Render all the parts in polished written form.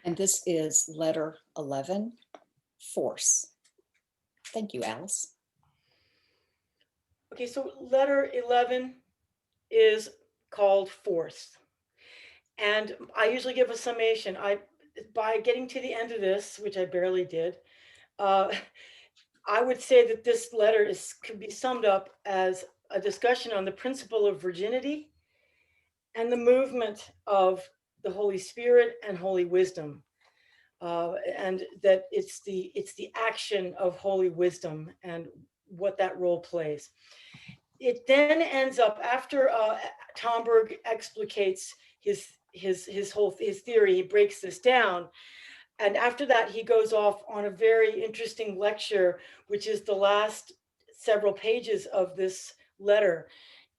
And this is letter 11, force. Thank you, Alice. Okay, so letter 11 is called force. And I usually give a summation. By getting to the end of this, which I barely did, uh, I would say that this letter could be summed up as a discussion on the principle of virginity and the movement of the Holy Spirit and holy wisdom. And that it's the action of holy wisdom and what that role plays. It then ends up after Tomberg explicates his theory. He breaks this down, and after that, he goes off on a very interesting lecture, which is the last several pages of this letter.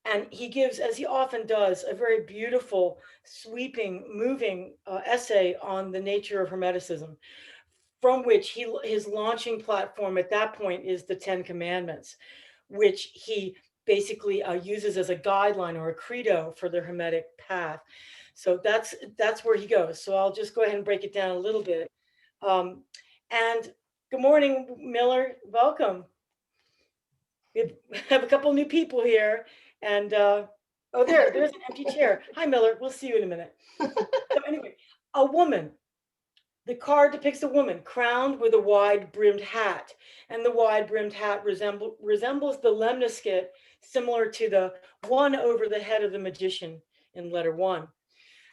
And he gives, as he often does, a very beautiful, sweeping, moving essay on the nature of Hermeticism, from which his launching platform at that point is the Ten Commandments, which he basically uses as a guideline or a credo for the Hermetic path. So that's where he goes. So I'll just go ahead and break it down a little bit. Um, and good morning, Miller. Welcome. We have a couple new people here, and oh, there's an empty chair. Hi, Miller. We'll see you in a minute. So anyway, a woman. The card depicts a woman crowned with a wide brimmed hat, and the wide brimmed hat resembles the lemniscate similar to the one over the head of the magician in letter one.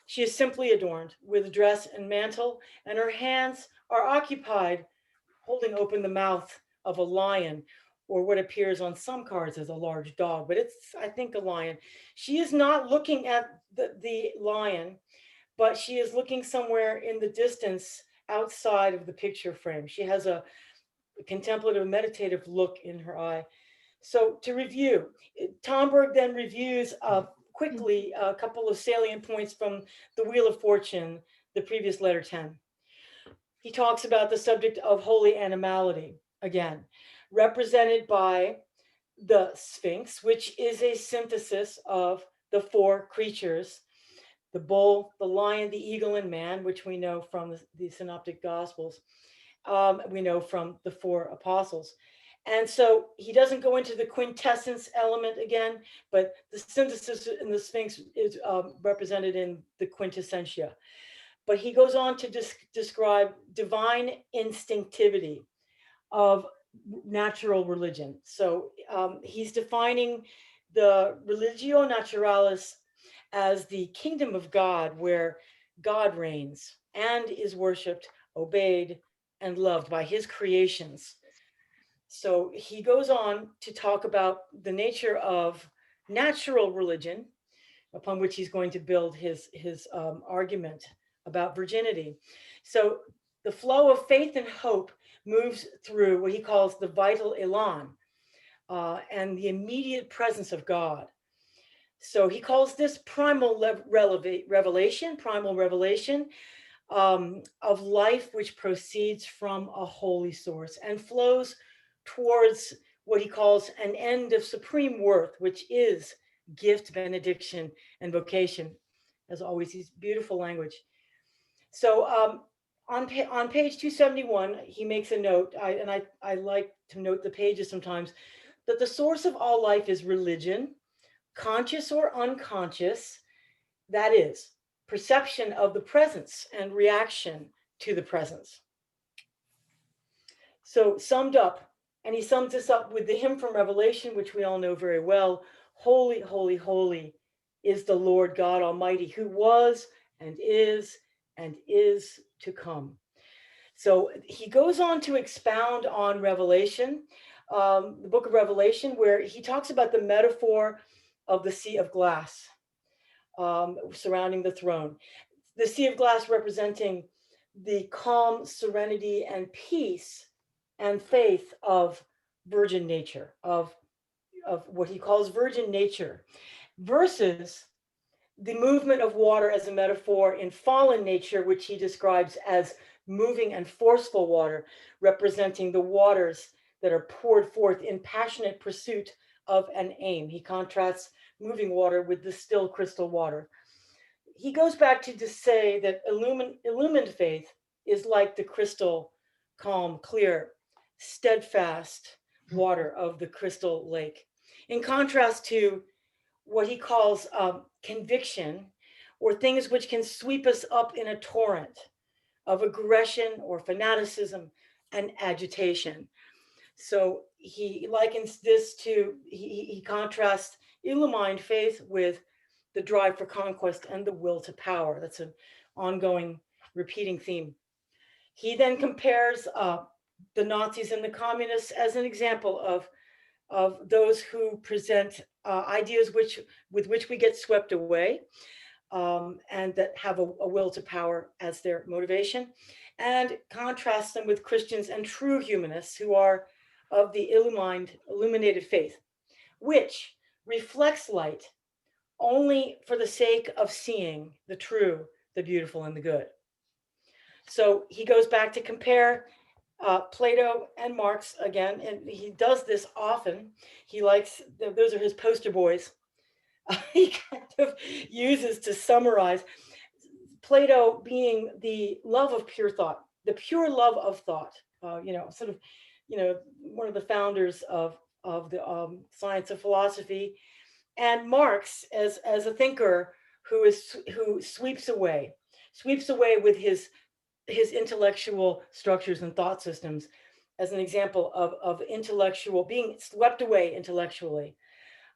She is simply adorned with a dress and mantle, and her hands are occupied holding open the mouth of a lion, or what appears on some cards as a large dog, but it's, I think, a lion. She is not looking at the lion, but she is looking somewhere in the distance outside of the picture frame. She has a contemplative, meditative look in her eye. So to review, Tomberg then reviews quickly a couple of salient points from the Wheel of Fortune, the previous letter 10. He talks about the subject of holy animality, again, represented by the Sphinx, which is a synthesis of the four creatures: the bull, the lion, the eagle, and man, which we know from the Synoptic Gospels. We know from the four apostles. And so he doesn't go into the quintessence element again, but the synthesis in the Sphinx is represented in the quintessentia. But he goes on to describe divine instinctivity of natural religion. So he's defining the religio naturalis as the kingdom of God, where God reigns and is worshiped, obeyed, and loved by his creations. So he goes on to talk about the nature of natural religion, upon which he's going to build his argument about virginity. So the flow of faith and hope moves through what he calls the vital elan and the immediate presence of God. So he calls this primal revelation of life, which proceeds from a holy source and flows towards what he calls an end of supreme worth, which is gift, benediction, and vocation. As always, he's beautiful language. So on page 271, he makes a note, I like to note the pages sometimes, that the source of all life is religion, conscious or unconscious, that is, perception of the presence and reaction to the presence. So, summed up, and he sums this up with the hymn from Revelation, which we all know very well: Holy, holy, holy is the Lord God Almighty, who was and is to come. So, he goes on to expound on Revelation, the book of Revelation, where he talks about the metaphor of the sea of glass surrounding the throne. The sea of glass representing the calm, serenity, and peace and faith of virgin nature, of what he calls virgin nature, versus the movement of water as a metaphor in fallen nature, which he describes as moving and forceful water, representing the waters that are poured forth in passionate pursuit of an aim. He contrasts moving water with the still crystal water. He goes back to say that illumined faith is like the crystal, calm, clear, steadfast water of the crystal lake. In contrast to what he calls conviction, or things which can sweep us up in a torrent of aggression or fanaticism and agitation. So he likens this to, he contrasts illumined faith with the drive for conquest and the will to power. That's an ongoing, repeating theme. He then compares the Nazis and the communists as an example of those who present ideas with which we get swept away, and that have a will to power as their motivation, and contrasts them with Christians and true humanists who are of the illuminated faith, which reflects light only for the sake of seeing the true, the beautiful, and the good. So he goes back to compare Plato and Marx again, and he does this often. He likes, those are his poster boys. He kind of uses to summarize Plato being the love of pure thought, the pure love of thought, sort of, one of the founders of the science of philosophy, and Marx as a thinker who sweeps away with his intellectual structures and thought systems, as an example of intellectual being swept away intellectually.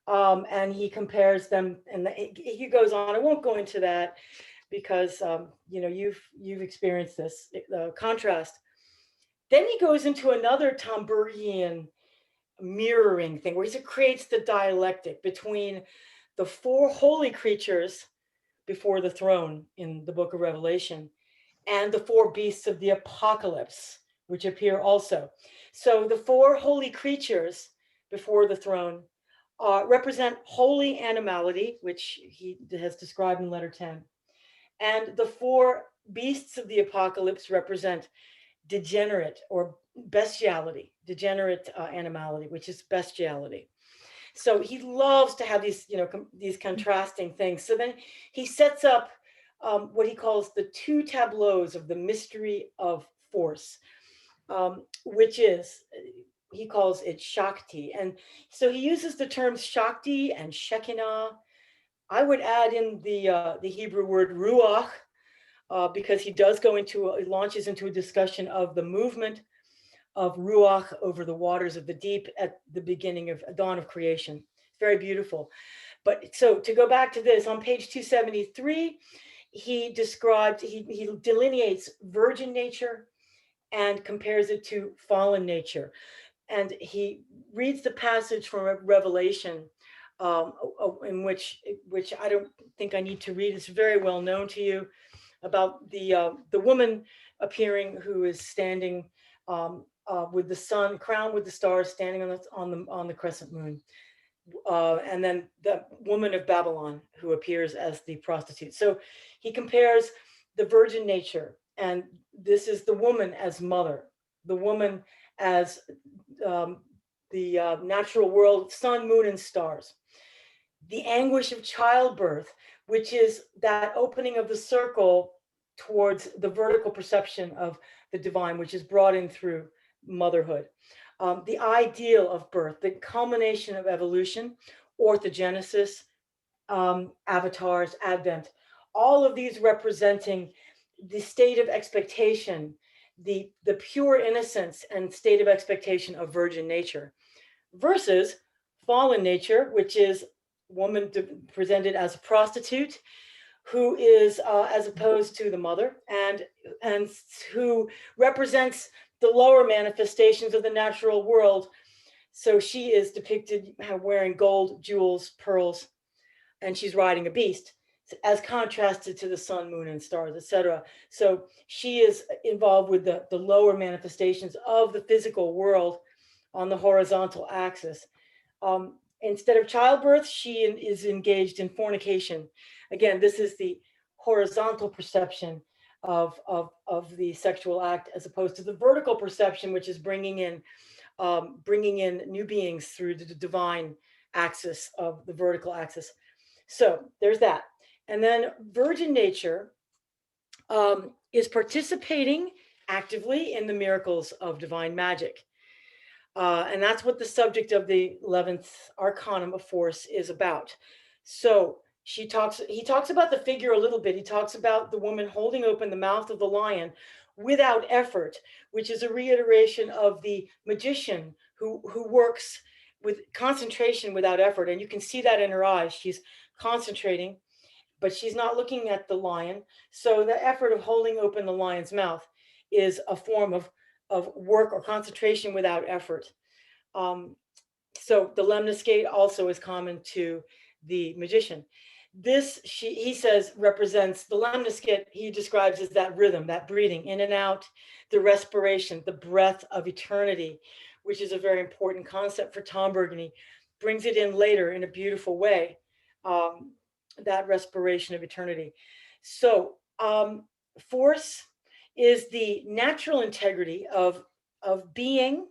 And he compares them, and he goes on. I won't go into that because you've experienced this contrast. Then he goes into another Tombergian mirroring thing where he creates the dialectic between the four holy creatures before the throne in the book of Revelation and the four beasts of the apocalypse, which appear also. So the four holy creatures before the throne represent holy animality, which he has described in letter 10. And the four beasts of the apocalypse represent degenerate or bestiality, degenerate animality, which is bestiality. So he loves to have these, these contrasting things. So then he sets up what he calls the two tableaus of the mystery of force, which is, he calls it Shakti. And so he uses the terms Shakti and Shekinah. I would add in the Hebrew word Ruach, because he launches into a discussion of the movement of Ruach over the waters of the deep at the beginning of dawn of creation. Very beautiful. But so to go back to this, on page 273, he delineates virgin nature and compares it to fallen nature. And he reads the passage from Revelation, in which I don't think I need to read. It's very well known to you, about the woman appearing who is standing with the sun, crowned with the stars, standing on the crescent moon, and then the woman of Babylon who appears as the prostitute. So he compares the virgin nature, and this is the woman as mother, the woman as the natural world, sun, moon, and stars. The anguish of childbirth, which is that opening of the circle towards the vertical perception of the divine, which is brought in through motherhood. The ideal of birth, the culmination of evolution, orthogenesis, avatars, advent, all of these representing the state of expectation, the pure innocence and state of expectation of virgin nature, versus fallen nature, which is woman presented as a prostitute, who is as opposed to the mother, and who represents the lower manifestations of the natural world. So she is depicted wearing gold, jewels, pearls, and she's riding a beast, as contrasted to the sun, moon, and stars, etc. So she is involved with the lower manifestations of the physical world on the horizontal axis. Instead of childbirth, she is engaged in fornication. Again, this is the horizontal perception of the sexual act, as opposed to the vertical perception, which is bringing in new beings through the divine axis of the vertical axis. So there's that. And then virgin nature is participating actively in the miracles of divine magic. And that's what the subject of the 11th Arcanum of Force is about. So he talks about the figure a little bit. He talks about the woman holding open the mouth of the lion without effort, which is a reiteration of the magician who works with concentration without effort. And you can see that in her eyes. She's concentrating, but she's not looking at the lion. So the effort of holding open the lion's mouth is a form of work or concentration without effort. So the lemniscate also is common to the magician. This, he says, represents the lemniscate. He describes as that rhythm, that breathing in and out, the respiration, the breath of eternity, which is a very important concept for Tomberg, and he brings it in later in a beautiful way, that respiration of eternity. So force is the natural integrity of being,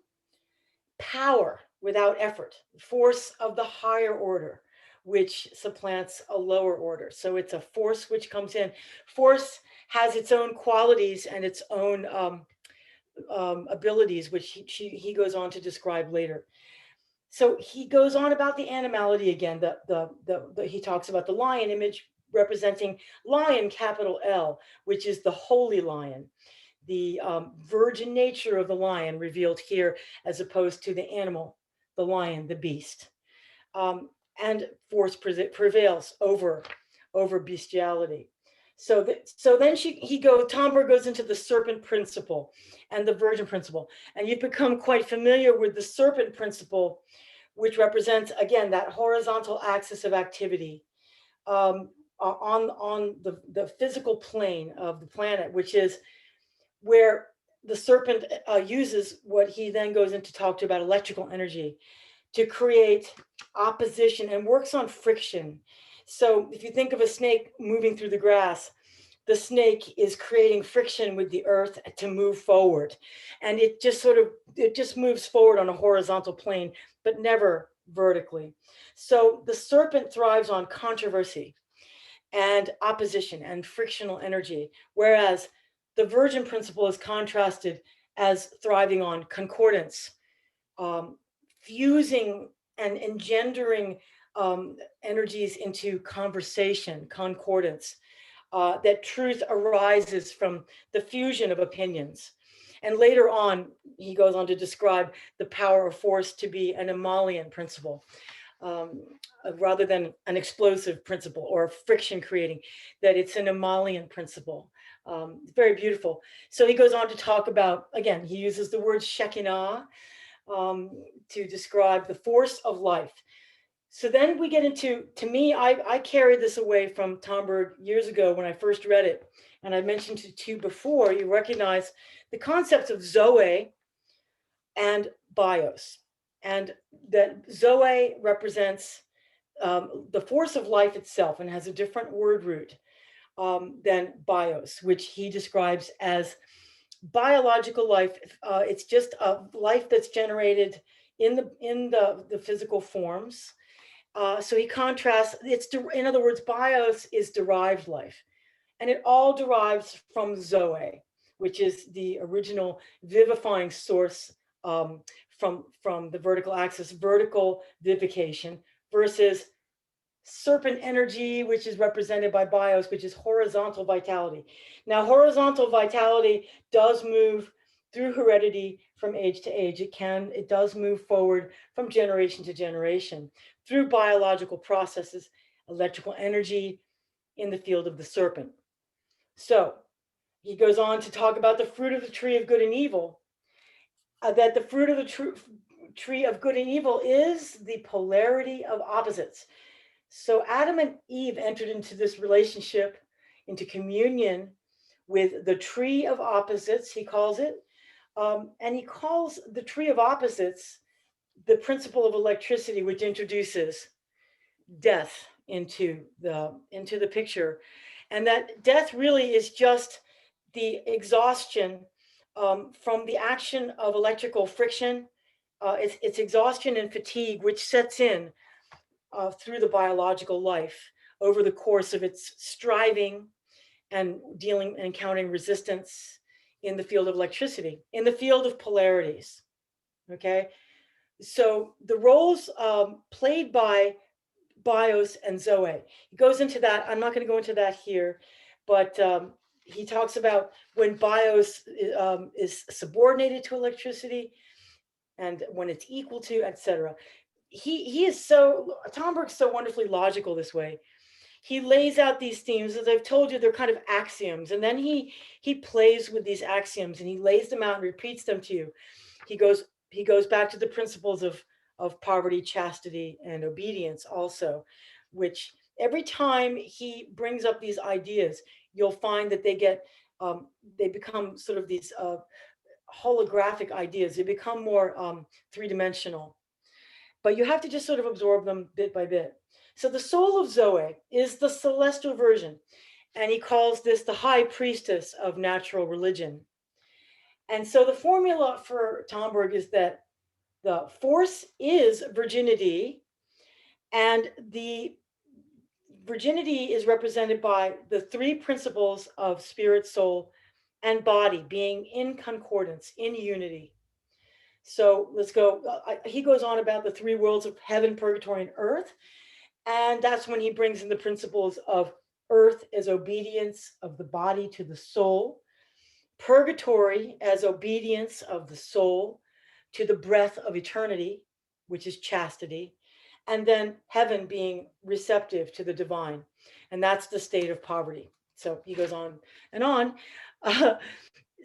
power without effort, force of the higher order, which supplants a lower order. So it's a force which comes in. Force has its own qualities and its own abilities, which he goes on to describe later. So he goes on about the animality again. He talks about the lion image representing lion, capital L, which is the holy lion, the virgin nature of the lion revealed here, as opposed to the animal, the lion, the beast. And force prevails over bestiality. So then Tomberg goes into the serpent principle and the virgin principle, and you've become quite familiar with the serpent principle, which represents, again, that horizontal axis of activity on the physical plane of the planet, which is where the serpent uses what he then goes into talk about electrical energy to create opposition and works on friction. So if you think of a snake moving through the grass, the snake is creating friction with the earth to move forward. And it just moves forward on a horizontal plane, but never vertically. So the serpent thrives on controversy and opposition and frictional energy, whereas the virgin principle is contrasted as thriving on concordance, fusing and engendering energies into conversation, concordance, that truth arises from the fusion of opinions. And later on, he goes on to describe the power of force to be an emollient principle, rather than an explosive principle or friction creating, that it's an emollient principle. Very beautiful. So he goes on to talk about, again, he uses the word Shekinah to describe the force of life. So then we get into, to me, I carried this away from Tomberg years ago when I first read it. And I mentioned to you before, you recognize the concepts of Zoe and Bios. And that Zoe represents the force of life itself and has a different word root than Bios, which he describes as biological life. It's just a life that's generated in the physical forms. So he contrasts, in other words, Bios is derived life. And it all derives from Zoe, which is the original vivifying source from the vertical axis, vertical vivification, versus serpent energy, which is represented by Bios, which is horizontal vitality. Now, horizontal vitality does move through heredity from age to age. It does move forward from generation to generation through biological processes, electrical energy in the field of the serpent. So he goes on to talk about the fruit of the tree of good and evil, that the fruit of the tree of good and evil is the polarity of opposites. So Adam and Eve entered into this relationship, into communion with the tree of opposites, he calls it. And he calls the tree of opposites the principle of electricity, which introduces death into the picture. And that death really is just the exhaustion from the action of electrical friction. It's exhaustion and fatigue, which sets in through the biological life over the course of its striving and encountering resistance in the field of electricity, in the field of polarities. Okay, so the roles played by Bios and Zoe. He goes into that. I'm not going to go into that here, but he talks about when Bios is subordinated to electricity and when it's equal to, etc. He is so, Tomberg's so wonderfully logical this way. He lays out these themes, as I've told you, they're kind of axioms, and then he plays with these axioms and he lays them out and repeats them to you. He goes back to the principles of poverty, chastity, and obedience also, which every time he brings up these ideas, you'll find that they become sort of these holographic ideas. They become more three-dimensional, but you have to just sort of absorb them bit by bit. So the soul of Zoe is the celestial version, and he calls this the high priestess of natural religion. And so the formula for Tomberg is that the force is virginity, and the virginity is represented by the three principles of spirit, soul, and body being in concordance, in unity. So let's go. He goes on about the three worlds of heaven, purgatory, and earth. And that's when he brings in the principles of earth as obedience of the body to the soul, purgatory as obedience of the soul to the breath of eternity, which is chastity, and then heaven being receptive to the divine. And that's the state of poverty. So he goes on and on. Uh,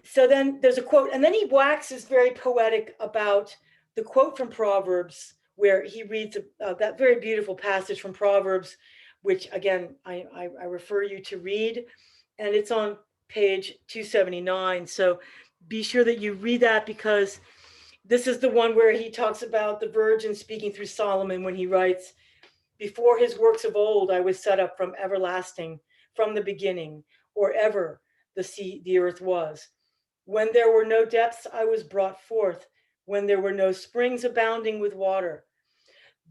so then there's a quote, and then he waxes very poetic about the quote from Proverbs, where he reads that very beautiful passage from Proverbs, which again, I refer you to read, and it's on page 279. So be sure that you read that, because this is the one where he talks about the virgin speaking through Solomon when he writes, before his works of old, I was set up from everlasting, from the beginning, or ever the earth was. When there were no depths, I was brought forth. When there were no springs abounding with water.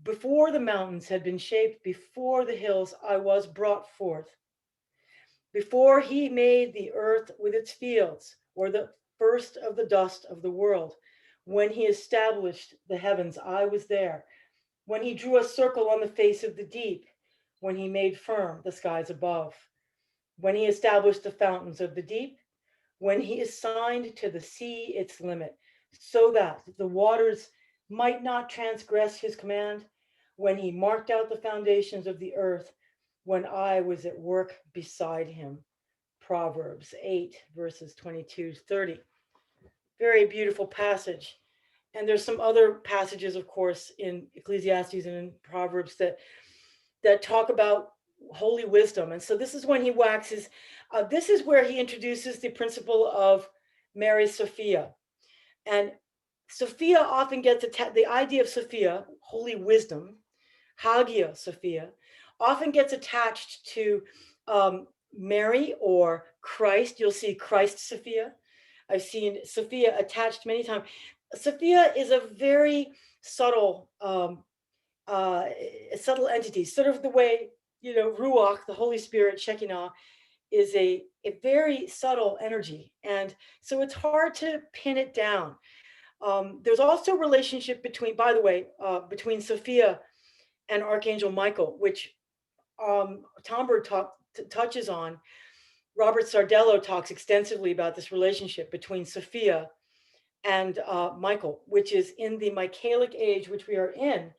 Before the mountains had been shaped, before the hills, I was brought forth. Before he made the earth with its fields, or the first of the dust of the world, when he established the heavens, I was there. When he drew a circle on the face of the deep, when he made firm the skies above, when he established the fountains of the deep, when he assigned to the sea its limit, so that the waters might not transgress his command, when he marked out the foundations of the earth, when I was at work beside him. Proverbs 8, verses 22 to 30. Very beautiful passage. And there's some other passages, of course, in Ecclesiastes and in Proverbs that talk about holy wisdom. And so this is when he waxes, this is where he introduces the principle of Mary Sophia. And Sophia often gets the idea of Sophia, holy wisdom, Hagia Sophia, often gets attached to Mary or Christ. You'll see Christ Sophia. I've seen Sophia attached many times. Sophia is a very subtle subtle entity, sort of the way, Ruach, the Holy Spirit, Shekinah, is a very subtle energy. And so it's hard to pin it down. There's also a relationship between, by the way, between Sophia and Archangel Michael, which Tomberg touches on. Robert Sardello talks extensively about this relationship between Sophia and Michael, which is in the Michaelic age, which we are in.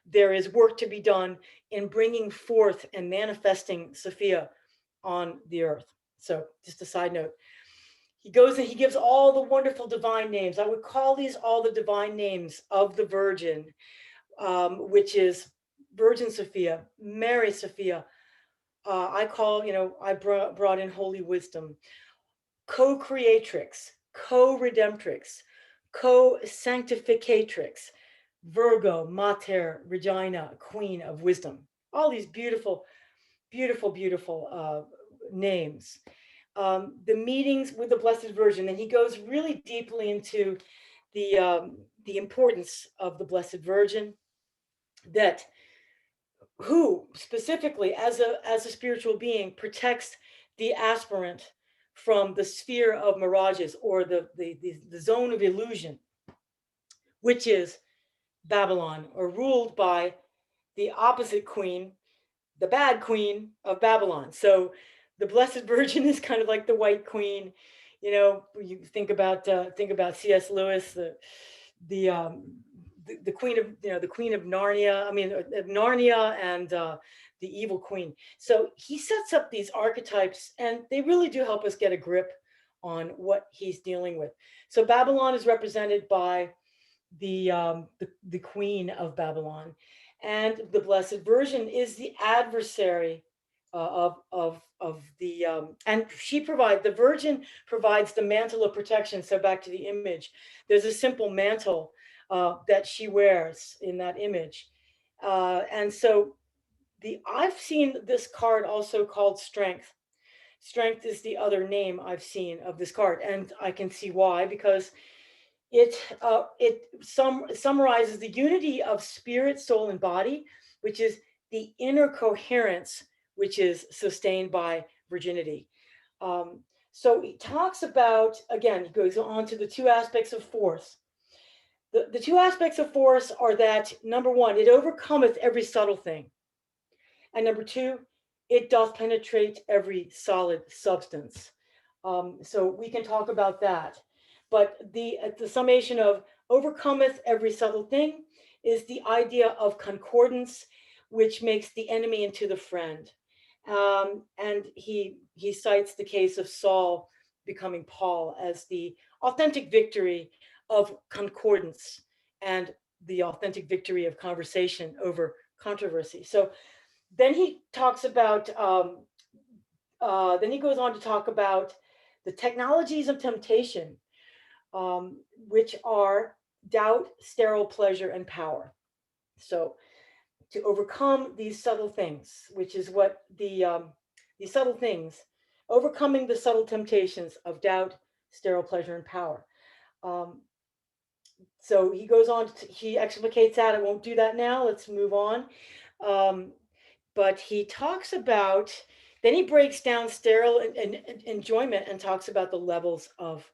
There is work to be done in bringing forth and manifesting Sophia on the earth. So just a side note. He goes and he gives all the wonderful divine names. I would call these all the divine names of the Virgin, which is Virgin Sophia, Mary Sophia. I brought in holy wisdom, co-creatrix, co-redemptrix, co-sanctificatrix, Virgo, Mater, Regina, Queen of Wisdom. All these beautiful, beautiful, beautiful names. The meetings with the Blessed Virgin, and he goes really deeply into the importance of the Blessed Virgin, that who specifically, as a spiritual being, protects the aspirant from the sphere of mirages, or the zone of illusion, which is Babylon, or ruled by the opposite queen, the bad queen of Babylon. So the Blessed Virgin is kind of like the white queen. You think about C.S. Lewis, the the queen of the queen of Narnia. I mean, Narnia, and the evil queen. So he sets up these archetypes, and they really do help us get a grip on what he's dealing with. So Babylon is represented by the queen of Babylon, and the Blessed Virgin is the adversary of the and the Virgin provides the mantle of protection. So back to the image, there's a simple mantle that she wears in that image, and so the I've seen this card also called Strength. Strength is the other name I've seen of this card, and I can see why, because it summarizes the unity of spirit, soul, and body, which is the inner coherence, which is sustained by virginity. So he talks about, again, he goes on to the two aspects of force. The two aspects of force are that, number one, it overcometh every subtle thing. And number two, it doth penetrate every solid substance. So we can talk about that. But the summation of overcometh every subtle thing is the idea of concordance, which makes the enemy into the friend. And he cites the case of Saul becoming Paul as the authentic victory of concordance, and the authentic victory of conversation over controversy. So then he talks about, then he goes on to talk about the technologies of temptation, which are doubt, sterile pleasure, and power. So to overcome these subtle things, which is what these subtle things, overcoming the subtle temptations of doubt, sterile pleasure, and power. Um, so he goes on, he explicates that. I won't do that now. Let's move on. Um, but he talks about, then he breaks down sterile and enjoyment, and talks about the levels of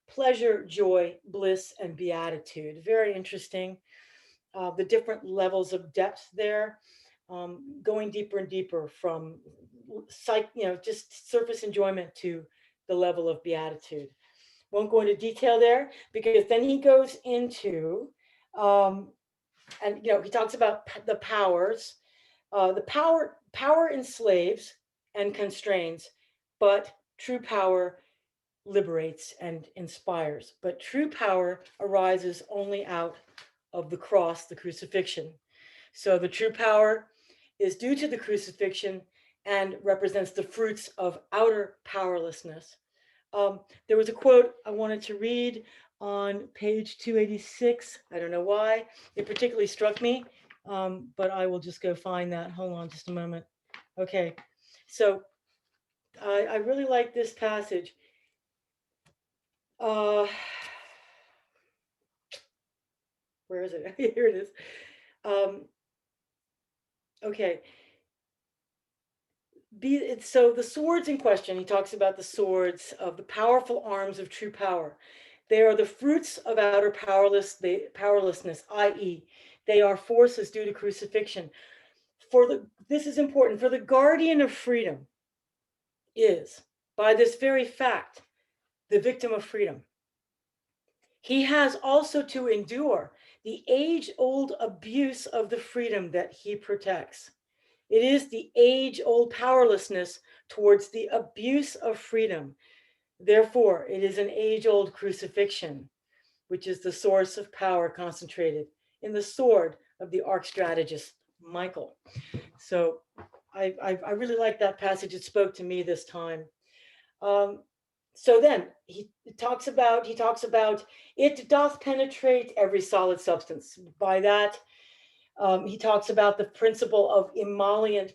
pleasure, joy, bliss, and beatitude. Very interesting. The different levels of depth there, going deeper and deeper from just surface enjoyment to the level of beatitude. Won't go into detail there, because then he goes into, um, and he talks about the powers. The power enslaves and constrains, but true power liberates and inspires. But true power arises only out of the cross, the crucifixion. So the true power is due to the crucifixion and represents the fruits of outer powerlessness. There was a quote I wanted to read on page 286. I don't know why it particularly struck me, but I will just go find that. Hold on just a moment. Okay, so I really like this passage. Uh, where is it? Here it is. Um, okay. So the swords in question, he talks about the swords of the powerful arms of true power. They are the fruits of outer powerlessness, i.e., they are forces due to crucifixion. This is important, for the guardian of freedom is, by this very fact, the victim of freedom. He has also to endure the age-old abuse of the freedom that he protects. It is the age-old powerlessness towards the abuse of freedom. Therefore, it is an age-old crucifixion, which is the source of power concentrated in the sword of the arch-strategist Michael. So I really like that passage. It spoke to me this time. So then he talks about it doth penetrate every solid substance. By that, he talks about the principle of emollient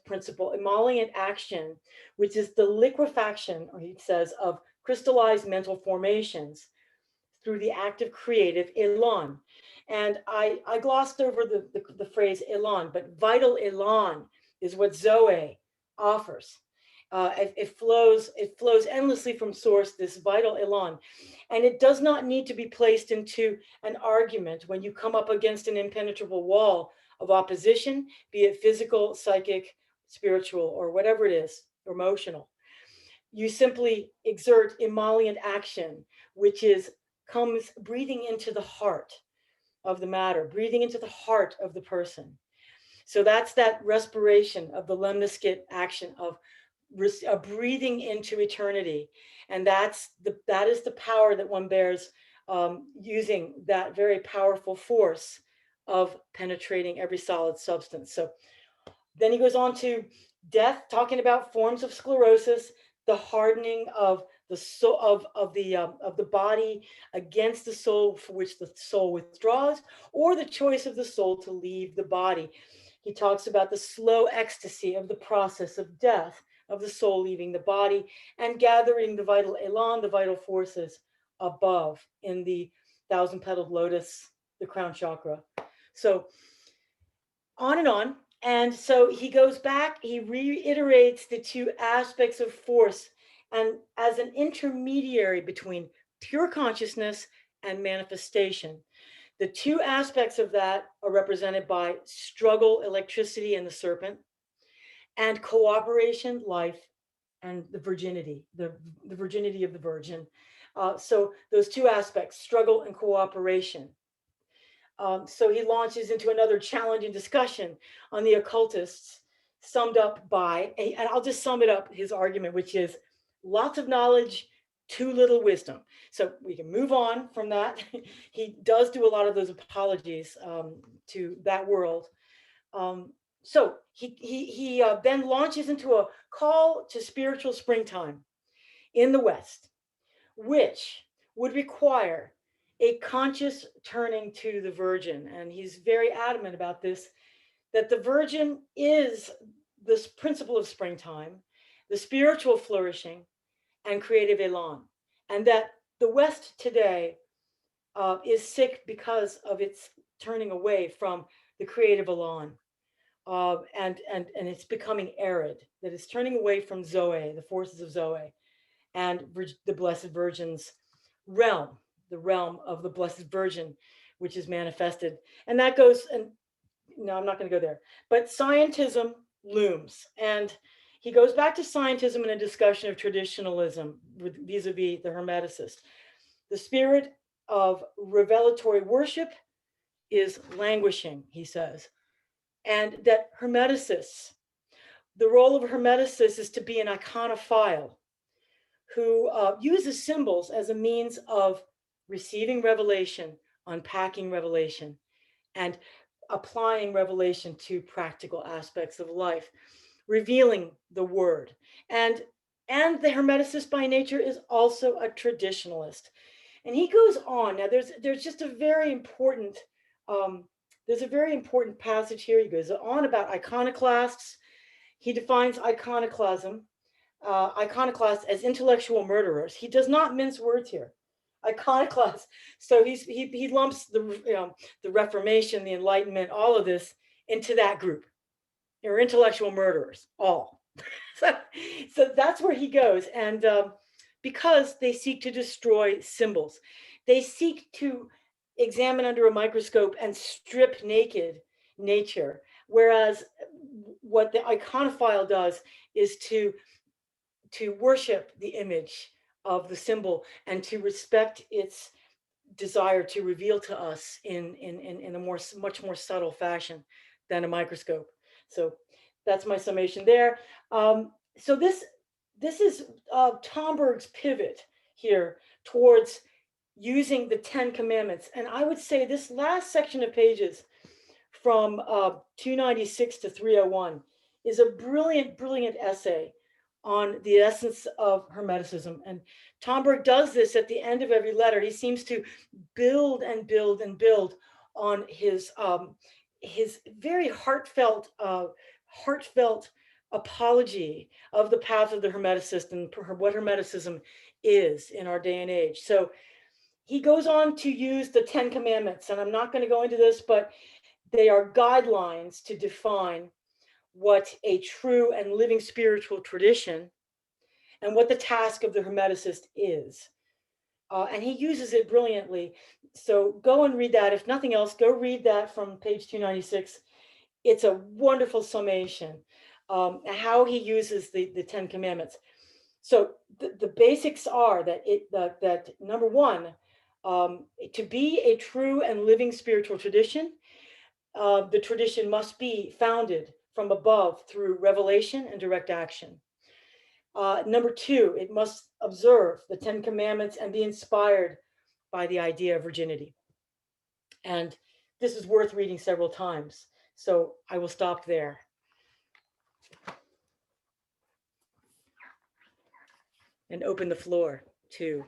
action, which is the liquefaction, or he says, of crystallized mental formations through the act of creative elan. And I glossed over the phrase elan, but vital elan is what Zoe offers. It flows endlessly from source, this vital elan. And it does not need to be placed into an argument when you come up against an impenetrable wall of opposition, be it physical, psychic, spiritual, or whatever it is, or emotional. You simply exert emollient action, which comes breathing into the heart of the matter, breathing into the heart of the person. So that's that respiration of the lemniscate action of breathing into eternity. And that is the power that one bears, using that very powerful force of penetrating every solid substance. So then he goes on to death, talking about forms of sclerosis, the hardening of the soul of the body against the soul, for which the soul withdraws, or the choice of the soul to leave the body. He talks about the slow ecstasy of the process of death, of the soul leaving the body and gathering the vital elan, the vital forces above in the thousand petaled lotus, the crown chakra. So on and on. And so he goes back, he reiterates the two aspects of force and as an intermediary between pure consciousness and manifestation. The two aspects of that are represented by struggle, electricity, and the serpent, and cooperation, life, and the virginity, the virginity of the virgin. So those two aspects, struggle and cooperation. So he launches into another challenging discussion on the occultists, summed up by, and I'll just sum it up, his argument, which is lots of knowledge, too little wisdom. So we can move on from that. He does do a lot of those apologies to that world. So he then launches into a call to spiritual springtime in the West, which would require a conscious turning to the Virgin. And he's very adamant about this, that the Virgin is this principle of springtime, the spiritual flourishing, and creative elan. And that the West today is sick because of its turning away from the creative elan. And it's becoming arid, that it's turning away from Zoe, the forces of Zoe, and the Blessed Virgin's realm, the realm of the Blessed Virgin, which is manifested. And that goes, and no, I'm not going to go there, but scientism looms. And he goes back to scientism in a discussion of traditionalism vis-a-vis the Hermeticist. The spirit of revelatory worship is languishing, he says. And that Hermeticists, the role of Hermeticists is to be an iconophile who uses symbols as a means of receiving revelation, unpacking revelation, and applying revelation to practical aspects of life, revealing the word. And the Hermeticist by nature is also a traditionalist. And he goes on. Now, there's just a very important there's a very important passage here. He goes on about iconoclasts. He defines iconoclasm, iconoclasts as intellectual murderers. He does not mince words here. Iconoclasts. So he lumps the Reformation, the Enlightenment, all of this into that group. They're intellectual murderers, all. So that's where he goes. And because they seek to destroy symbols, they seek to examine under a microscope and strip naked nature. Whereas what the iconophile does is to worship the image of the symbol and to respect its desire to reveal to us in a much more subtle fashion than a microscope. So that's my summation there. So this is Tomberg's pivot here towards using the 10 commandments. And I would say this last section of pages from 296 to 301 is a brilliant, brilliant essay on the essence of Hermeticism. And Tomberg does this at the end of every letter. He seems to build and build and build on his very heartfelt apology of the path of the Hermeticist and what Hermeticism is in our day and age. So he goes on to use the 10 commandments, and I'm not going to go into this, but they are guidelines to define what a true and living spiritual tradition and what the task of the Hermeticist is. And he uses it brilliantly. So go and read that. If nothing else, go read that from page 296. It's a wonderful summation, how he uses the Ten Commandments. So the basics are that number one, to be a true and living spiritual tradition, the tradition must be founded from above through revelation and direct action. Number two, it must observe the Ten Commandments and be inspired by the idea of virginity. And this is worth reading several times. So I will stop there. And open the floor to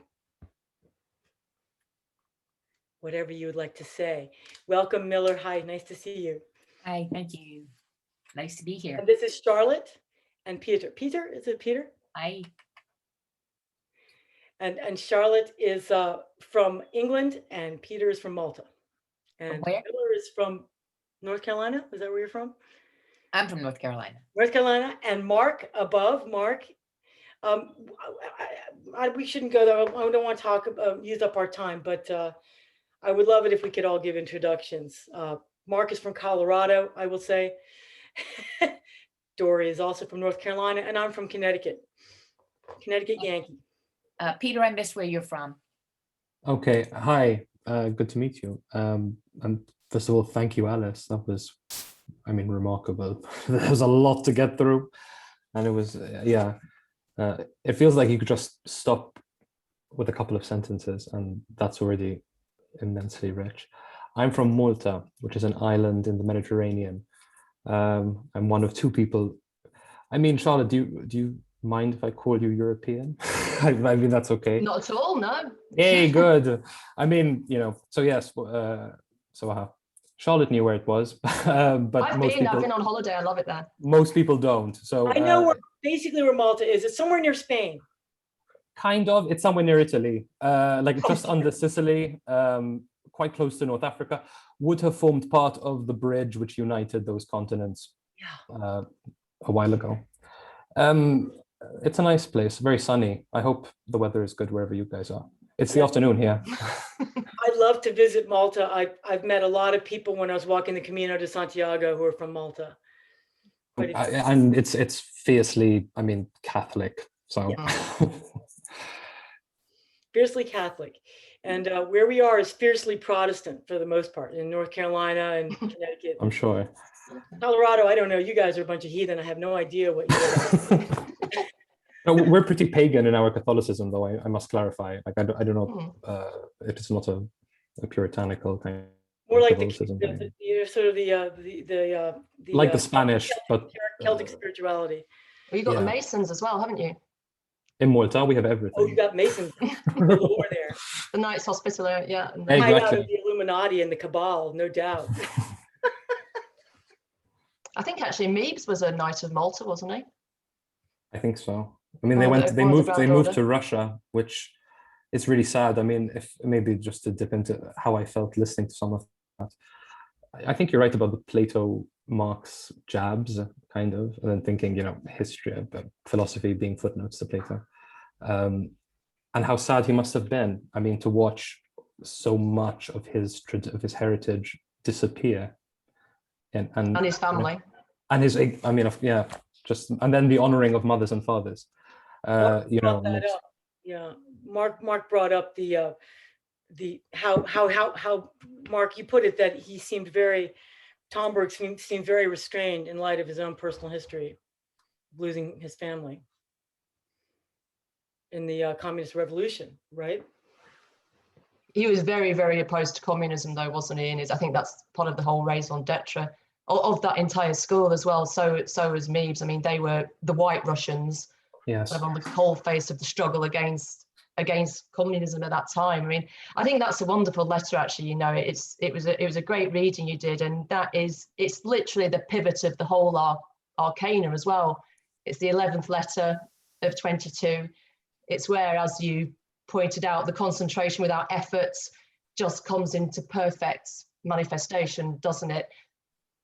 whatever you would like to say. Welcome, Miller. Hi, nice to see you. Hi, thank you. Nice to be here. And this is Charlotte and Peter. Peter, is it Peter? Hi. And Charlotte is from England and Peter is from Malta. And where? Miller is from North Carolina. Is that where you're from? I'm from North Carolina. North Carolina. And Mark above, Mark. We shouldn't go there. I don't want to talk use up our time, but I would love it if we could all give introductions. Mark is from Colorado, I will say. Dory is also from North Carolina, and I'm from Connecticut. Connecticut Yankee. Peter, I missed where you're from. Okay, hi, good to meet you. And first of all, thank you, Alice. That was, I mean, remarkable. There was a lot to get through, and it was, yeah. It feels like you could just stop with a couple of sentences, and that's already immensely rich. I'm from Malta, which is an island in the Mediterranean. I'm one of two people. I mean, Charlotte, do you mind if I call you European? I mean, that's okay. Not at all, no. Hey, good. I mean, you know, so yes, Charlotte knew where it was, but I've most been people on holiday. I love it there. most people don't. So I know basically where Malta is. It's somewhere near Spain. kind of, it's somewhere near Italy, like just under Sicily, quite close to North Africa, would have formed part of the bridge which united those continents a while ago. It's a nice place, very sunny. I hope the weather is good wherever you guys are. It's the afternoon here. I'd love to visit Malta. I've met a lot of people when I was walking the Camino de Santiago who are from Malta. But And it's fiercely, I mean, Catholic. So fiercely Catholic. And where we are is fiercely Protestant for the most part in North Carolina and Connecticut. I'm sure. Colorado, I don't know. You guys are a bunch of heathen. I have no idea what you are. No, we're pretty pagan in our Catholicism, though. I must clarify. Like I don't know if it's not a puritanical kind. More like Catholicism thing. like the Spanish, but Celtic spirituality. Well, you've got the Masons as well, haven't you? In Malta, we have everything. Oh, you got Masons galore there. The Knights Hospitaller, yeah. And Hey, Hide out exactly. of the Illuminati and the Cabal, no doubt. I think actually Meebs was a Knight of Malta, wasn't he? I think so. I mean, One of the moved Grand Order. to Russia, which is really sad. I mean, if maybe just to dip into how I felt listening to some of that, I think you're right about the Plato Marx jabs, kind of, and then thinking, you know, history, philosophy being footnotes to Plato, and how sad he must have been. I mean, to watch so much of his heritage disappear, and his family. and his, I mean, yeah, just, and then the honoring of mothers and fathers. You know, yeah. Mark brought up the how Mark, you put it, that he seemed Tomberg seemed very restrained in light of his own personal history, losing his family in the communist revolution, right? He was very, very opposed to communism, though, wasn't he? And I think that's part of the whole raison d'etre of that entire school as well. So was Meebs. I mean, they were the White Russians, yes, kind of on the cold face of the struggle against communism at that time. I mean, I think that's a wonderful letter, actually. You know, it was a great reading you did, and it's literally the pivot of the whole Arcanum as well. It's the 11th letter of 22. It's where, as you pointed out, the concentration without efforts just comes into perfect manifestation, doesn't it?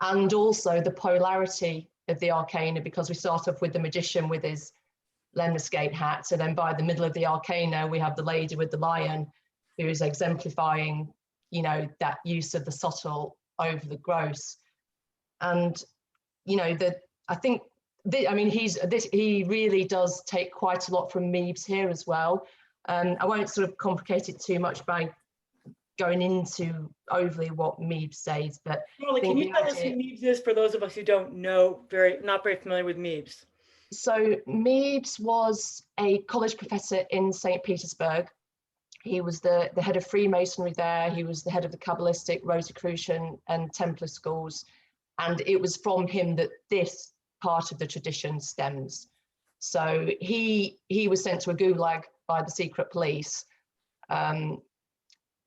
And also the polarity of the Arcana, because we start off with the magician with his lemniscate hat. And then by the middle of the arcana, we have the lady with the lion, who is exemplifying, you know, that use of the subtle over the gross. And, you know, I think, I mean, he really does take quite a lot from Meebs here as well. I won't sort of complicate it too much by going into overly what Meebs says, but Molly, can you tell us who Meebs is for those of us who don't know, not very familiar with Meebs? So Meebs was a college professor in St. Petersburg. He was the head of Freemasonry there. He was the head of the Kabbalistic, Rosicrucian and Templar schools. And it was from him that this part of the tradition stems. So he was sent to a gulag by the secret police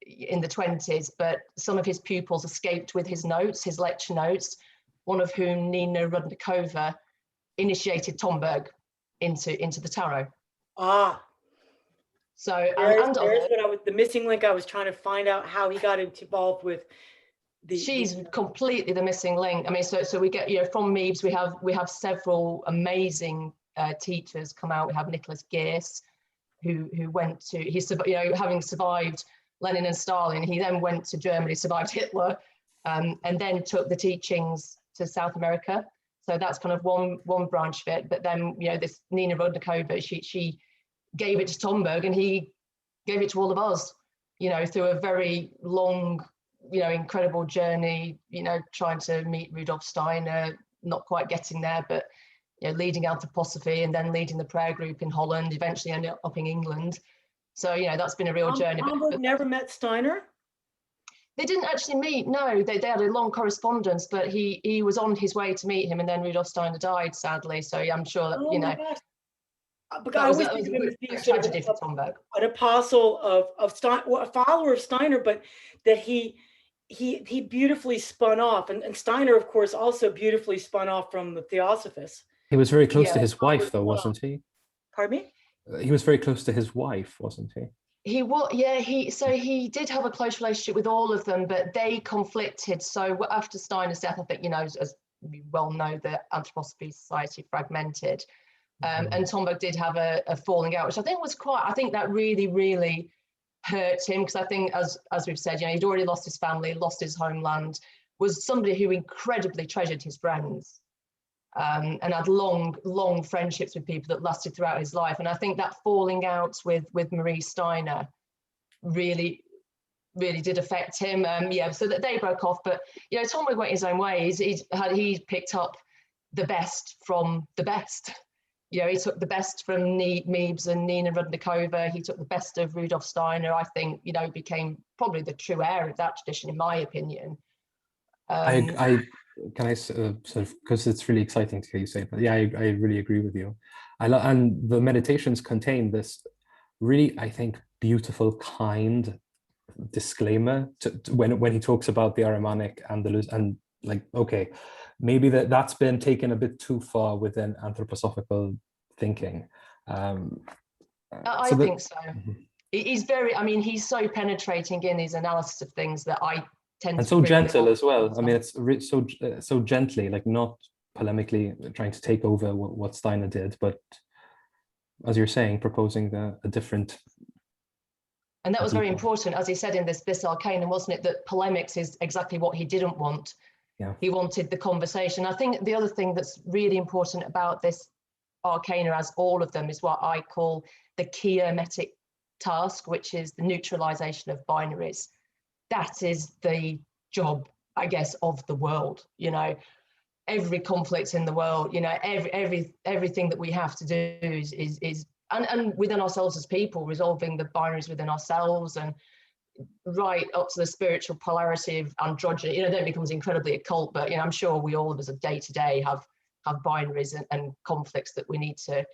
in the 20s, but some of his pupils escaped with his notes, his lecture notes, one of whom, Nina Rudnikova, initiated Tomberg into the tarot. Ah. So there's what the missing link. I was trying to find out how he got involved with she's completely the missing link. I mean, so we get, you know, from Meebs, we have several amazing teachers come out. We have Nicholas Geerse, who went to, you know, having survived Lenin and Stalin, he then went to Germany, survived Hitler, and then took the teachings to South America. So that's kind of one branch of it. But then, you know, this Nina Rudnikova, she gave it to Tomberg, and he gave it to all of us, you know, through a very long, you know, incredible journey, you know, trying to meet Rudolf Steiner, not quite getting there, but, you know, leading anthroposophy and then leading the prayer group in Holland, eventually ended up in England. So, you know, that's been a real journey. Tomberg never met Steiner? They didn't actually meet, no. They had a long correspondence, but he was on his way to meet him, and then Rudolf Steiner died, sadly. So I'm sure that, you know, but I always think of him as being sort of an apostle of Steiner, a follower of Steiner, but that he beautifully spun off, and Steiner, of course, also beautifully spun off from the Theosophists. He was very close to his wife, though, wasn't he? Pardon me? He was very close to his wife, wasn't he? He was, yeah. He did have a close relationship with all of them, but they conflicted. So after Steiner's death, I think, you know, as we well know, the Anthroposophy Society fragmented, and Tomberg did have a falling out, which I think was I think that really hurt him, because I think, as we've said, you know, he'd already lost his family, lost his homeland, was somebody who incredibly treasured his friends. And had long friendships with people that lasted throughout his life. And I think that falling out with Marie Steiner really did affect him. Yeah, so that they broke off. But, you know, Tomberg went his own way. He picked up the best from the best. You know, he took the best from Meebs and Nina Rudnikova. He took the best of Rudolf Steiner. I think, you know, became probably the true heir of that tradition, in my opinion. Can I sort of, because it's really exciting to hear you say that. Yeah, I really agree with you. And the meditations contain this really, I think, beautiful, kind disclaimer when he talks about the Ahrimanic and like, okay, maybe that's been taken a bit too far within anthroposophical thinking. I think so. He's very, I mean, he's so penetrating in his analysis of things that I tend and to so gentle as well. I mean, it's so gently, like not polemically trying to take over what Steiner did, but as you're saying, proposing a different. And that was very important, as he said in this Arcanum, wasn't it? That polemics is exactly what he didn't want. Yeah. He wanted the conversation. I think the other thing that's really important about this Arcana, as all of them, is what I call the key hermetic task, which is the neutralization of binaries. That is the job, I guess, of the world. You know, every conflict in the world, you know, everything that we have to do is and within ourselves as people, resolving the binaries within ourselves, and right up to the spiritual polarity of androgyny. You know, then it becomes incredibly occult, but, you know, I'm sure we all of us of day to day have binaries and conflicts that we need to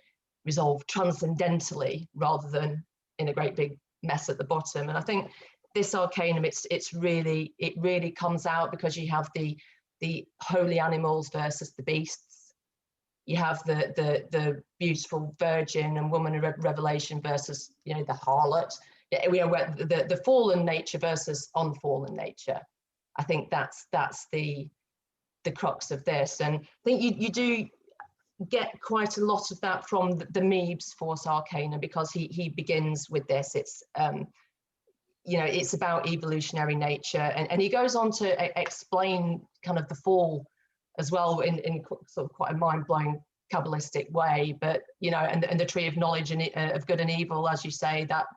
resolve transcendentally rather than in a great big mess at the bottom. And I think this Arcanum, it really comes out, because you have the holy animals versus the beasts. You have the beautiful virgin and woman of revelation versus, you know, the harlot. We are the fallen nature versus unfallen nature. I think that's the crux of this. And I think you do, get quite a lot of that from the Meeb's Force Arcanum, because he begins with this. It's it's about evolutionary nature, and he goes on to explain kind of the fall as well in sort of quite a mind-blowing Kabbalistic way. But and the tree of knowledge and of good and evil, as you say, that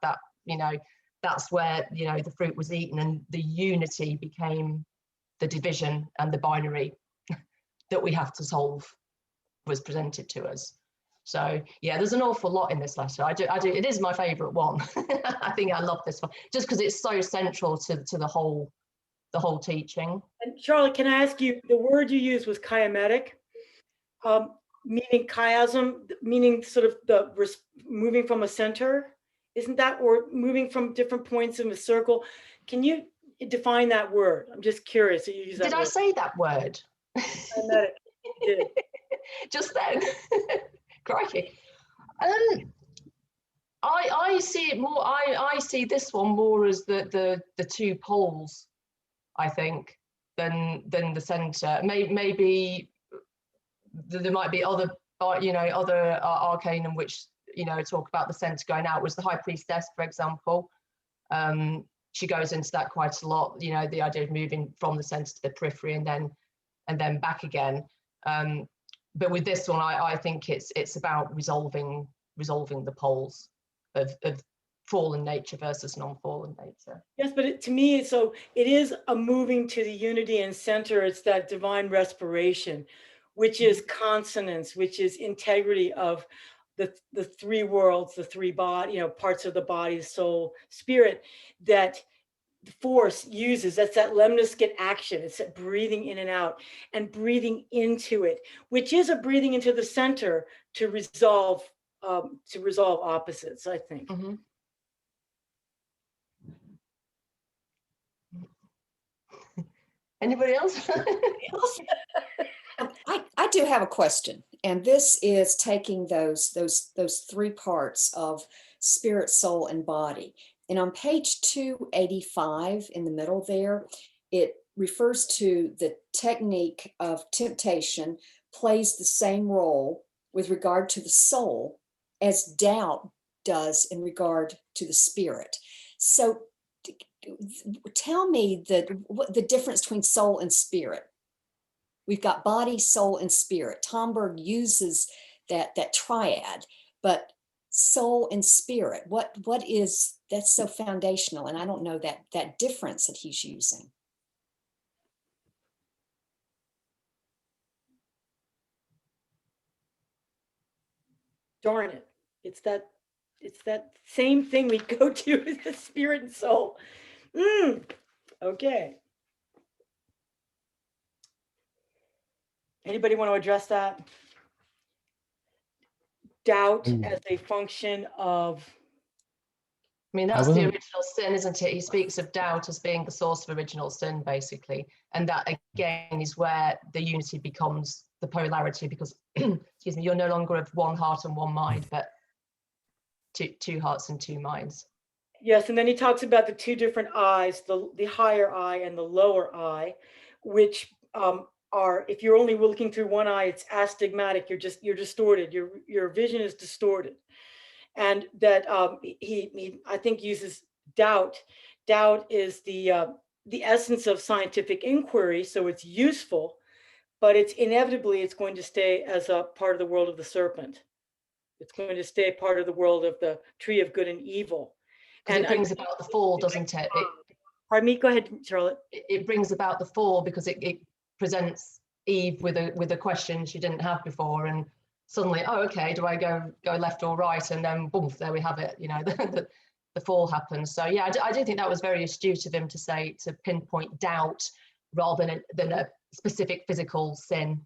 that's where the fruit was eaten, and the unity became the division, and the binary that we have to solve was presented to us. So yeah, there's an awful lot in this letter. I do. It is my favourite one. I think I love this one just because it's so central to the whole teaching. And Charlotte, can I ask you, the word you used was chiasmatic, meaning chiasm, meaning sort of moving from a center, isn't that, or moving from different points in a circle? Can you define that word? I'm just curious. You use that Did I word. say that word? Chiasmatic. You did. Just then. Crikey. I see it more. I see this one more as the two poles, I think, than the centre. Maybe there might be other arcanum which talk about the centre going out. Was the High Priestess, for example. She goes into that quite a lot. The idea of moving from the centre to the periphery and then back again. But with this one, I think it's about resolving the poles of fallen nature versus non-fallen nature. Yes, but to me, it is a moving to the unity and center. It's that divine respiration, which is consonance, which is integrity of the three worlds, the three parts of the body, soul, spirit, that the force uses. That's that lemniscate action. It's that breathing in and out and breathing into it, which is a breathing into the center to resolve opposites, I think. Mm-hmm. Anybody else? I do have a question, and this is taking those three parts of spirit, soul, and body. And on page 285 in the middle there, it refers to the technique of temptation plays the same role with regard to the soul as doubt does in regard to the spirit. So tell me the difference between soul and spirit. We've got body, soul, and spirit. Tomberg uses that triad, but soul and spirit, what is that's so foundational? And I don't know that difference that he's using. Darn it. It's that same thing we go to as the spirit and soul. Okay. Anybody want to address that? Doubt as a function of... I mean, that's the original sin, isn't it? He speaks of doubt as being the source of original sin, basically. And that, again, is where the unity becomes the polarity, because, excuse me, you're no longer of one heart and one mind, but two hearts and two minds. Yes, and then he talks about the two different eyes, the higher eye and the lower eye, which are, if you're only looking through one eye, it's astigmatic. You're distorted. Your vision is distorted. And that he I think uses doubt. Doubt is the essence of scientific inquiry, so it's useful, but it's going to stay as a part of the world of the serpent. It's going to stay part of the world of the tree of good and evil. And it brings about the fall, doesn't it? Pardon me. Go ahead, Charlotte. It brings about the fall because it presents Eve with a question she didn't have before, and suddenly, oh, okay, do I go left or right? And then boom, there we have it. The fall happens. So yeah, I do think that was very astute of him to pinpoint doubt rather than a specific physical sin,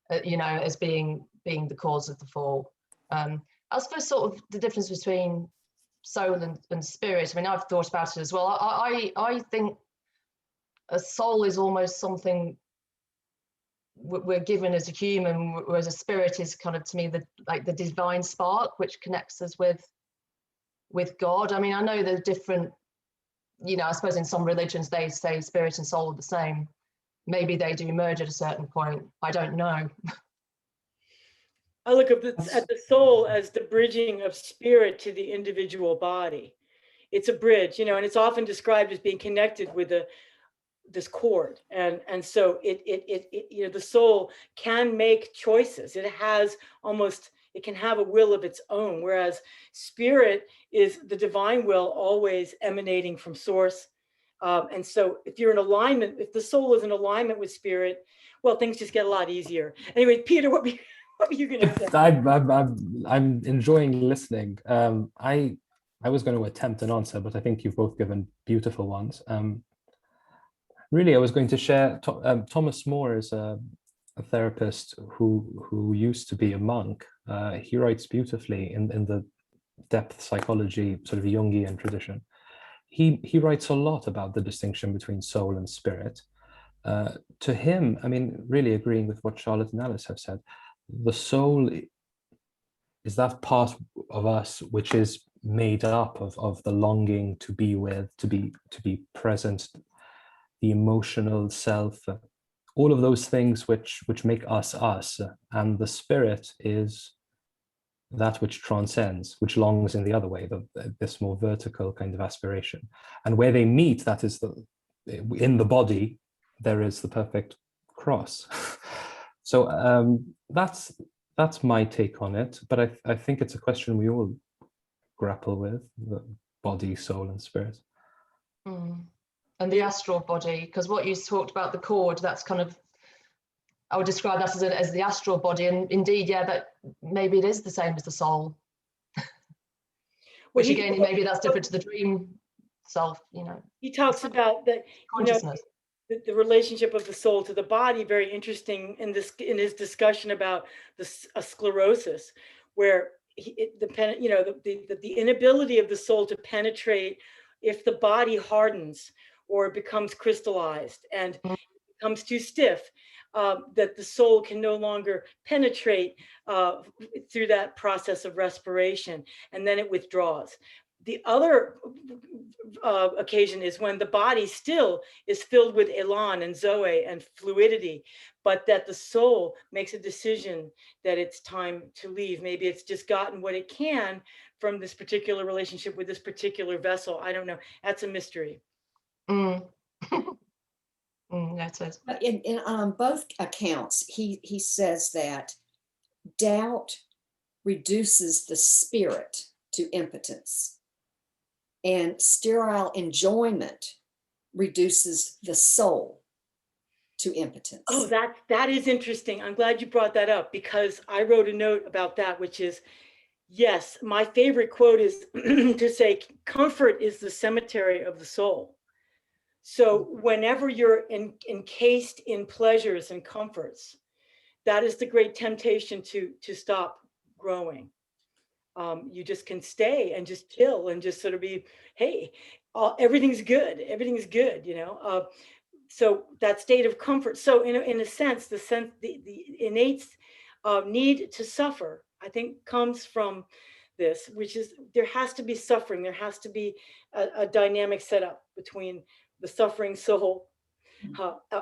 as being the cause of the fall. I suppose sort of the difference between soul and spirit. I mean, I've thought about it as well. I think a soul is almost something we're given as a human, whereas a spirit is kind of, to me, the divine spark which connects us with God. I mean, I know there's different, I suppose in some religions they say spirit and soul are the same. Maybe they do merge at a certain point. I don't know. I look at the soul as the bridging of spirit to the individual body. It's a bridge, you know, and it's often described as being connected with this cord, and so it you know, the soul can make choices. It has almost, it can have a will of its own, whereas spirit is the divine will always emanating from source. And so if you're in alignment, if the soul is in alignment with spirit, well, things just get a lot easier. Anyway, Peter, what were you going to say? I'm enjoying listening. I was going to attempt an answer, but I think you've both given beautiful ones. Really, I was going to share. Thomas More is a therapist who used to be a monk. He writes beautifully in the depth psychology, sort of Jungian tradition. He writes a lot about the distinction between soul and spirit. To him, I mean, really agreeing with what Charlotte and Alice have said, the soul is that part of us which is made up of the longing to be with, to be present, the emotional self, all of those things which make us us, and the spirit is that which transcends, which longs in the other way, this more vertical kind of aspiration. And where they meet, that is in the body, there is the perfect cross. So that's my take on it, but I think it's a question we all grapple with, the body, soul, and spirit. And the astral body, because what you talked about, the cord, that's kind of, I would describe that as the astral body, and indeed, yeah, that maybe it is the same as the soul. Which again, maybe that's different to the dream self, you know. He talks about that, consciousness. You know, the relationship of the soul to the body, very interesting in his discussion about a sclerosis, where the inability of the soul to penetrate if the body hardens or becomes crystallized and becomes too stiff, that the soul can no longer penetrate through that process of respiration, and then it withdraws. The other occasion is when the body still is filled with elan and zoe and fluidity, but that the soul makes a decision that it's time to leave. Maybe it's just gotten what it can from this particular relationship with this particular vessel. I don't know. That's a mystery. That is. In both accounts, he says that doubt reduces the spirit to impotence, and sterile enjoyment reduces the soul to impotence. Oh, that is interesting. I'm glad you brought that up, because I wrote a note about that, which is, yes, my favorite quote is to say, comfort is the cemetery of the soul. So whenever you're encased in pleasures and comforts, that is the great temptation to stop growing. You just can stay and just chill and just sort of be, hey, everything's good, you know. So that state of comfort. So in a sense, the innate need to suffer, I think, comes from this, which is there has to be suffering. There has to be a dynamic setup between the suffering soul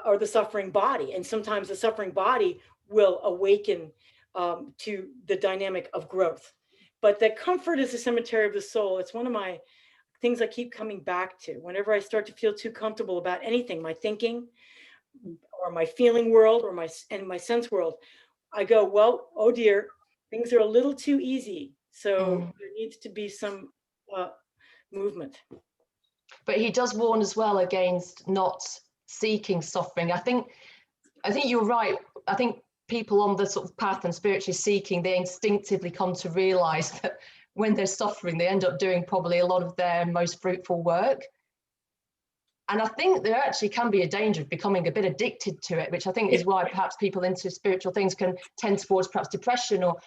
or the suffering body. And sometimes the suffering body will awaken to the dynamic of growth. But that comfort is the cemetery of the soul. It's one of my things I keep coming back to. Whenever I start to feel too comfortable about anything, my thinking or my feeling world or my sense world, I go, well, oh dear, things are a little too easy. So there needs to be some movement. But he does warn as well against not seeking suffering. I think you're right. I think people on the sort of path and spiritually seeking, they instinctively come to realize that when they're suffering, they end up doing probably a lot of their most fruitful work. And I think there actually can be a danger of becoming a bit addicted to it, which I think is why perhaps people into spiritual things can tend towards perhaps depression or,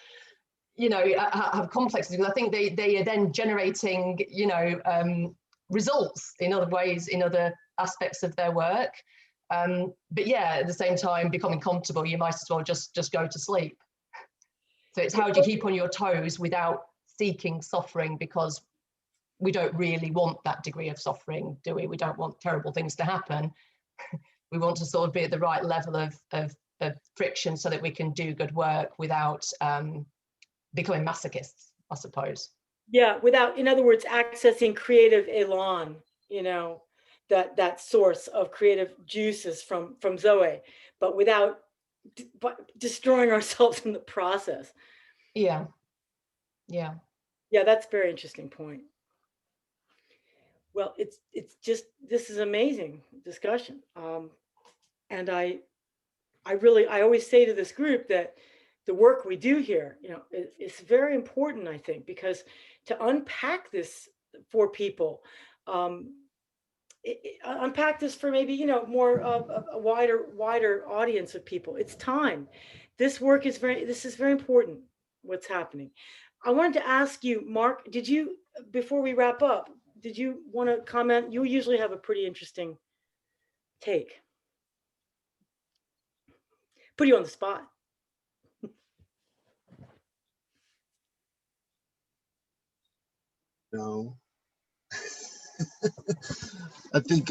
you know, have complexes, because I think they are then generating, you know, results in other ways, in other aspects of their work. But yeah, at the same time, becoming comfortable, you might as well just go to sleep. So it's how do you keep on your toes without seeking suffering, because we don't really want that degree of suffering, do we? We don't want terrible things to happen. We want to sort of be at the right level of friction so that we can do good work without becoming masochists, I suppose. Yeah, without, in other words, accessing creative elan, you know, that source of creative juices from Zoe, but without destroying ourselves in the process. Yeah, yeah. Yeah, that's a very interesting point. Well, it's just, this is amazing discussion. And I always say to this group that the work we do here, you know, is very important, I think, because to unpack this for people, unpack this for maybe, you know, more of a wider audience of people. It's time. This work is this is very important, what's happening. I wanted to ask you, Mark, did you, before we wrap up, did you want to comment? You usually have a pretty interesting take. Put you on the spot. No. I think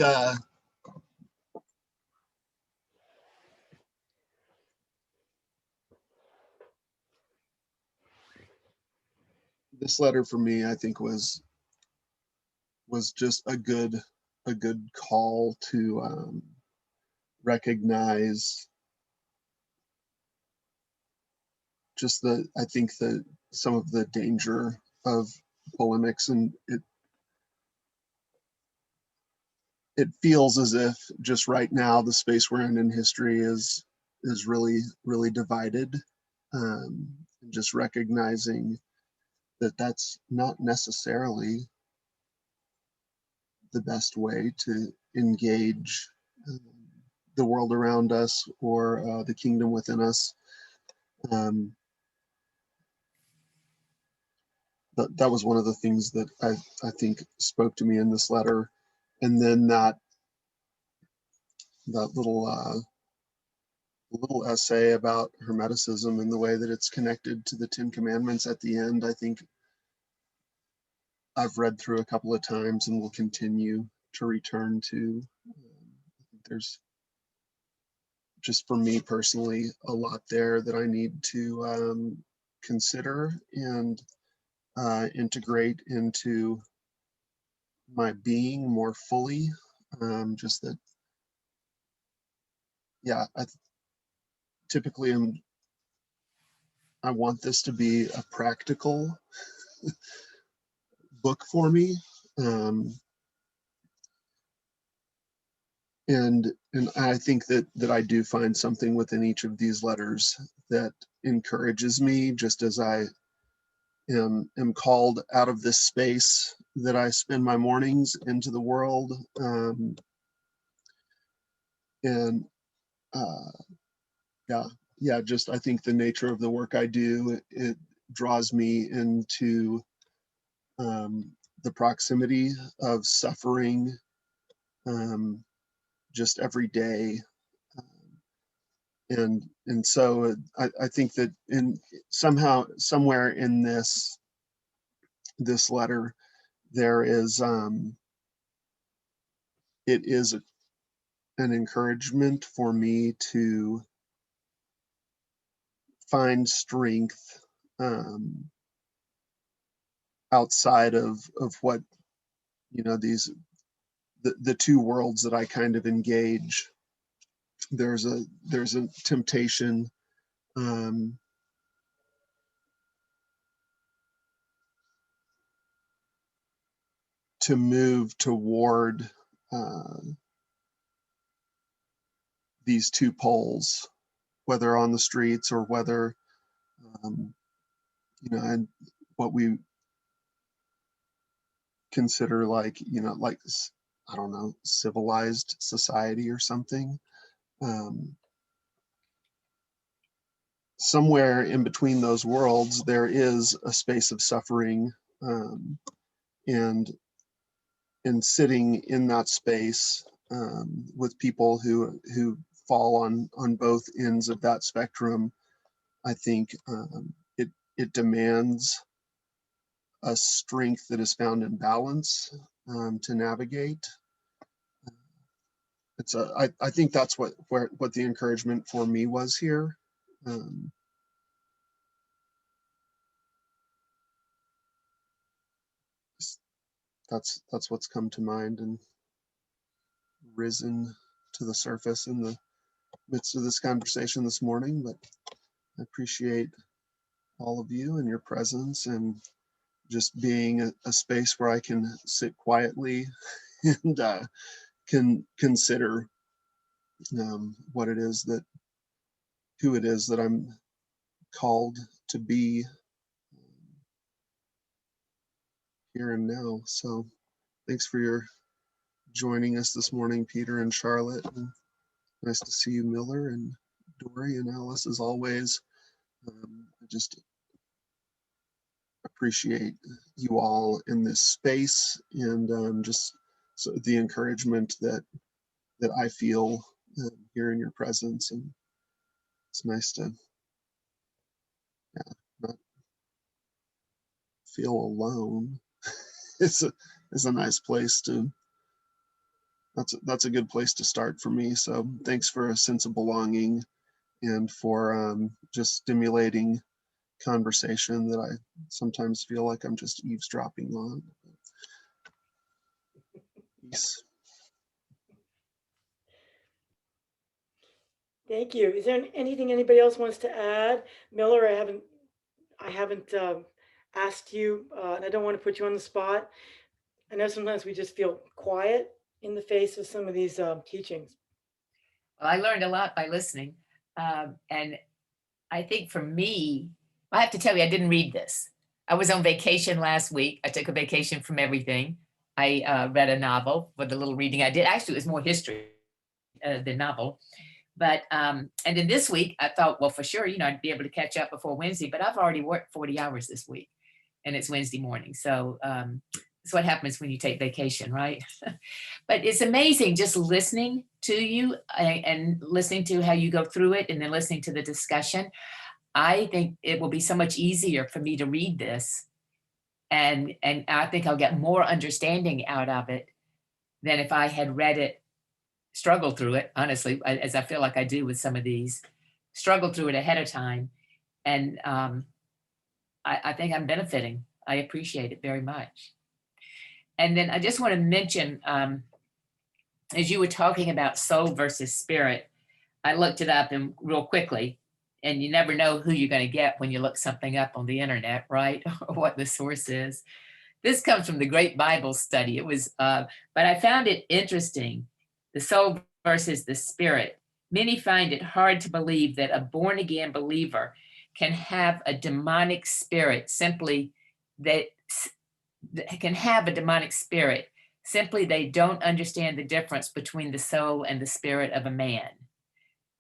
this letter for me, I think was just a good call to recognize just I think some of the danger of polemics, and it feels as if just right now the space we're in history is really divided, and just recognizing that that's not necessarily the best way to engage the world around us or the kingdom within us. That was one of the things that I think spoke to me in this letter. And then that little essay about Hermeticism and the way that it's connected to the Ten Commandments at the end, I think I've read through a couple of times and will continue to return to. There's just, for me personally, a lot there that I need to consider and integrate into my being more fully. Just that, yeah, I typically I want this to be a practical book for me. And I think that I do find something within each of these letters that encourages me, just as I am called out of this space that I spend my mornings into the world. And yeah, just I think the nature of the work I do, it draws me into the proximity of suffering just every day. And so I think that somewhere in this letter, there is it is an encouragement for me to find strength outside of what, you know, the two worlds that I kind of engage. There's a temptation to move toward these two poles, whether on the streets or whether you know, and what we consider like, you know, like, I don't know, civilized society or something. Somewhere in between those worlds, there is a space of suffering, and sitting in that space with people who fall on both ends of that spectrum, I think it demands a strength that is found in balance to navigate. I think that's what the encouragement for me was here. Um, that's what's come to mind and risen to the surface in the midst of this conversation this morning. But I appreciate all of you and your presence, and just being a space where I can sit quietly and can consider what it is that, who it is that I'm called to be here and now. So thanks for your joining us this morning, Peter and Charlotte. And nice to see you, Miller and Dory and Alice, as always. I just appreciate you all in this space, and just so the encouragement that I feel here in your presence. And it's nice to not feel alone. It's a nice place to, that's a good place to start for me. So thanks for a sense of belonging and for just stimulating conversation that I sometimes feel like I'm just eavesdropping on. Peace. Thank you. Is there anything anybody else wants to add? Miller, I haven't asked you, and I don't want to put you on the spot. I know sometimes we just feel quiet in the face of some of these teachings. Well, I learned a lot by listening. And I think for me, I have to tell you, I didn't read this. I was on vacation last week. I took a vacation from everything. I read a novel for the little reading I did. Actually, it was more history than novel. But, and then this week, I thought, well, for sure, I'd be able to catch up before Wednesday, but I've already worked 40 hours this week and it's Wednesday morning. So that's what happens when you take vacation, right? But it's amazing just listening to you and listening to how you go through it and then listening to the discussion. I think it will be so much easier for me to read this. And I think I'll get more understanding out of it than if I had read it, struggled through it, honestly, as I feel like I do with some of these, struggled through it ahead of time. And I think I'm benefiting. I appreciate it very much. And then I just want to mention, as you were talking about soul versus spirit, I looked it up and real quickly, and you never know who you're going to get when you look something up on the internet, right? Or what the source is. This comes from the Great Bible Study. It was, but I found it interesting, the soul versus the spirit. Many find it hard to believe that a born-again believer can have a demonic spirit simply they don't understand the difference between the soul and the spirit of a man.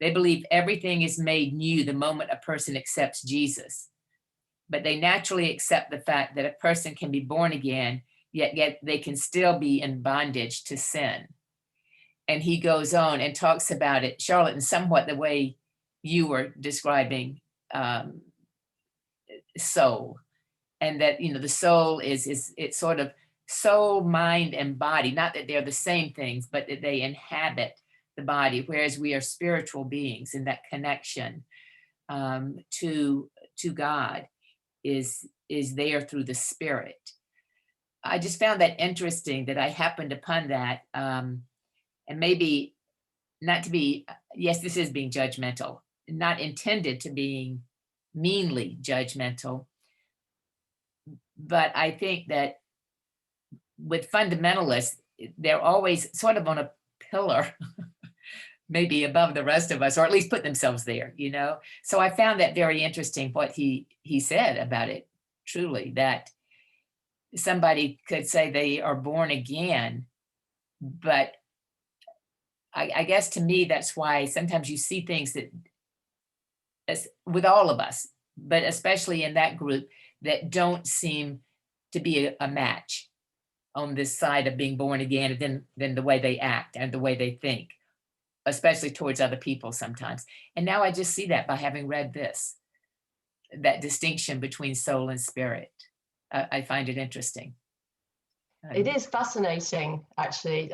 They believe everything is made new the moment a person accepts Jesus, but they naturally accept the fact that a person can be born again, yet they can still be in bondage to sin. And he goes on and talks about it, Charlotte, in somewhat the way you were describing soul. And that, the soul is it's sort of soul, mind, and body. Not that they're the same things, but that they inhabit the body, whereas we are spiritual beings, and that connection to God is there through the spirit. I just found that interesting that I happened upon that. And maybe not to be, yes, this is being judgmental, not intended to be meanly judgmental. But I think that with fundamentalists, they're always sort of on a pillar, maybe above the rest of us, or at least put themselves there, So I found that very interesting, what he said about it, truly, that somebody could say they are born again, but I guess to me, that's why sometimes you see things that, as with all of us, but especially in that group, that don't seem to be a match on this side of being born again, and then the way they act and the way they think, especially towards other people sometimes. And now I just see that by having read this, that distinction between soul and spirit. I find it interesting. It is fascinating, actually.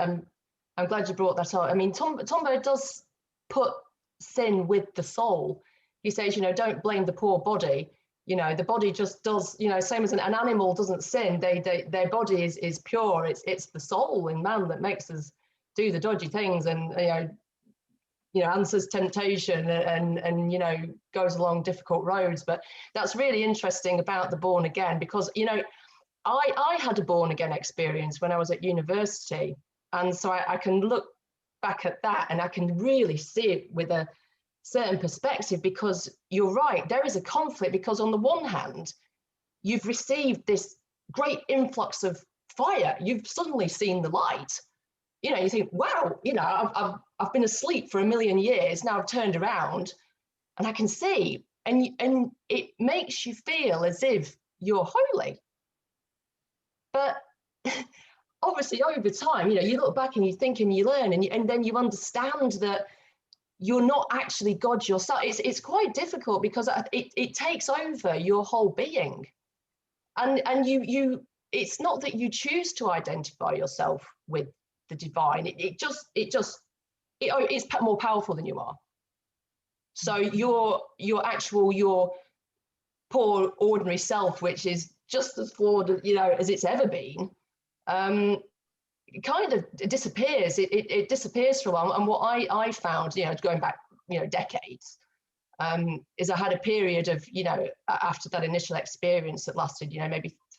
I'm glad you brought that up. I mean, Tomberg does put sin with the soul. He says, you know, don't blame the poor body. You know, the body just does, you know, same as an animal doesn't sin. Their body is pure. It's the soul in man that makes us do the dodgy things, and answers temptation, and you know, goes along difficult roads. But that's really interesting about the born again, because, you know, I had a born again experience when I was at university, and so I can look back at that and I can really see it with a certain perspective, because you're right, there is a conflict, because on the one hand you've received this great influx of fire, you've suddenly seen the light, you know, you think, wow, you know, I've been asleep for a million years, now I've turned around and I can see, and it makes you feel as if you're holy. But obviously over time, you know, you look back and you think and you learn, and then you understand that you're not actually God yourself. It's quite difficult, because it takes over your whole being, and you it's not that you choose to identify yourself with the divine. It's more powerful than you are. So your poor ordinary self, which is just as flawed, you know, as it's ever been, kind of disappears. It disappears for a while. And what I found, you know, going back, you know, decades, is I had a period of, you know, after that initial experience that lasted, you know,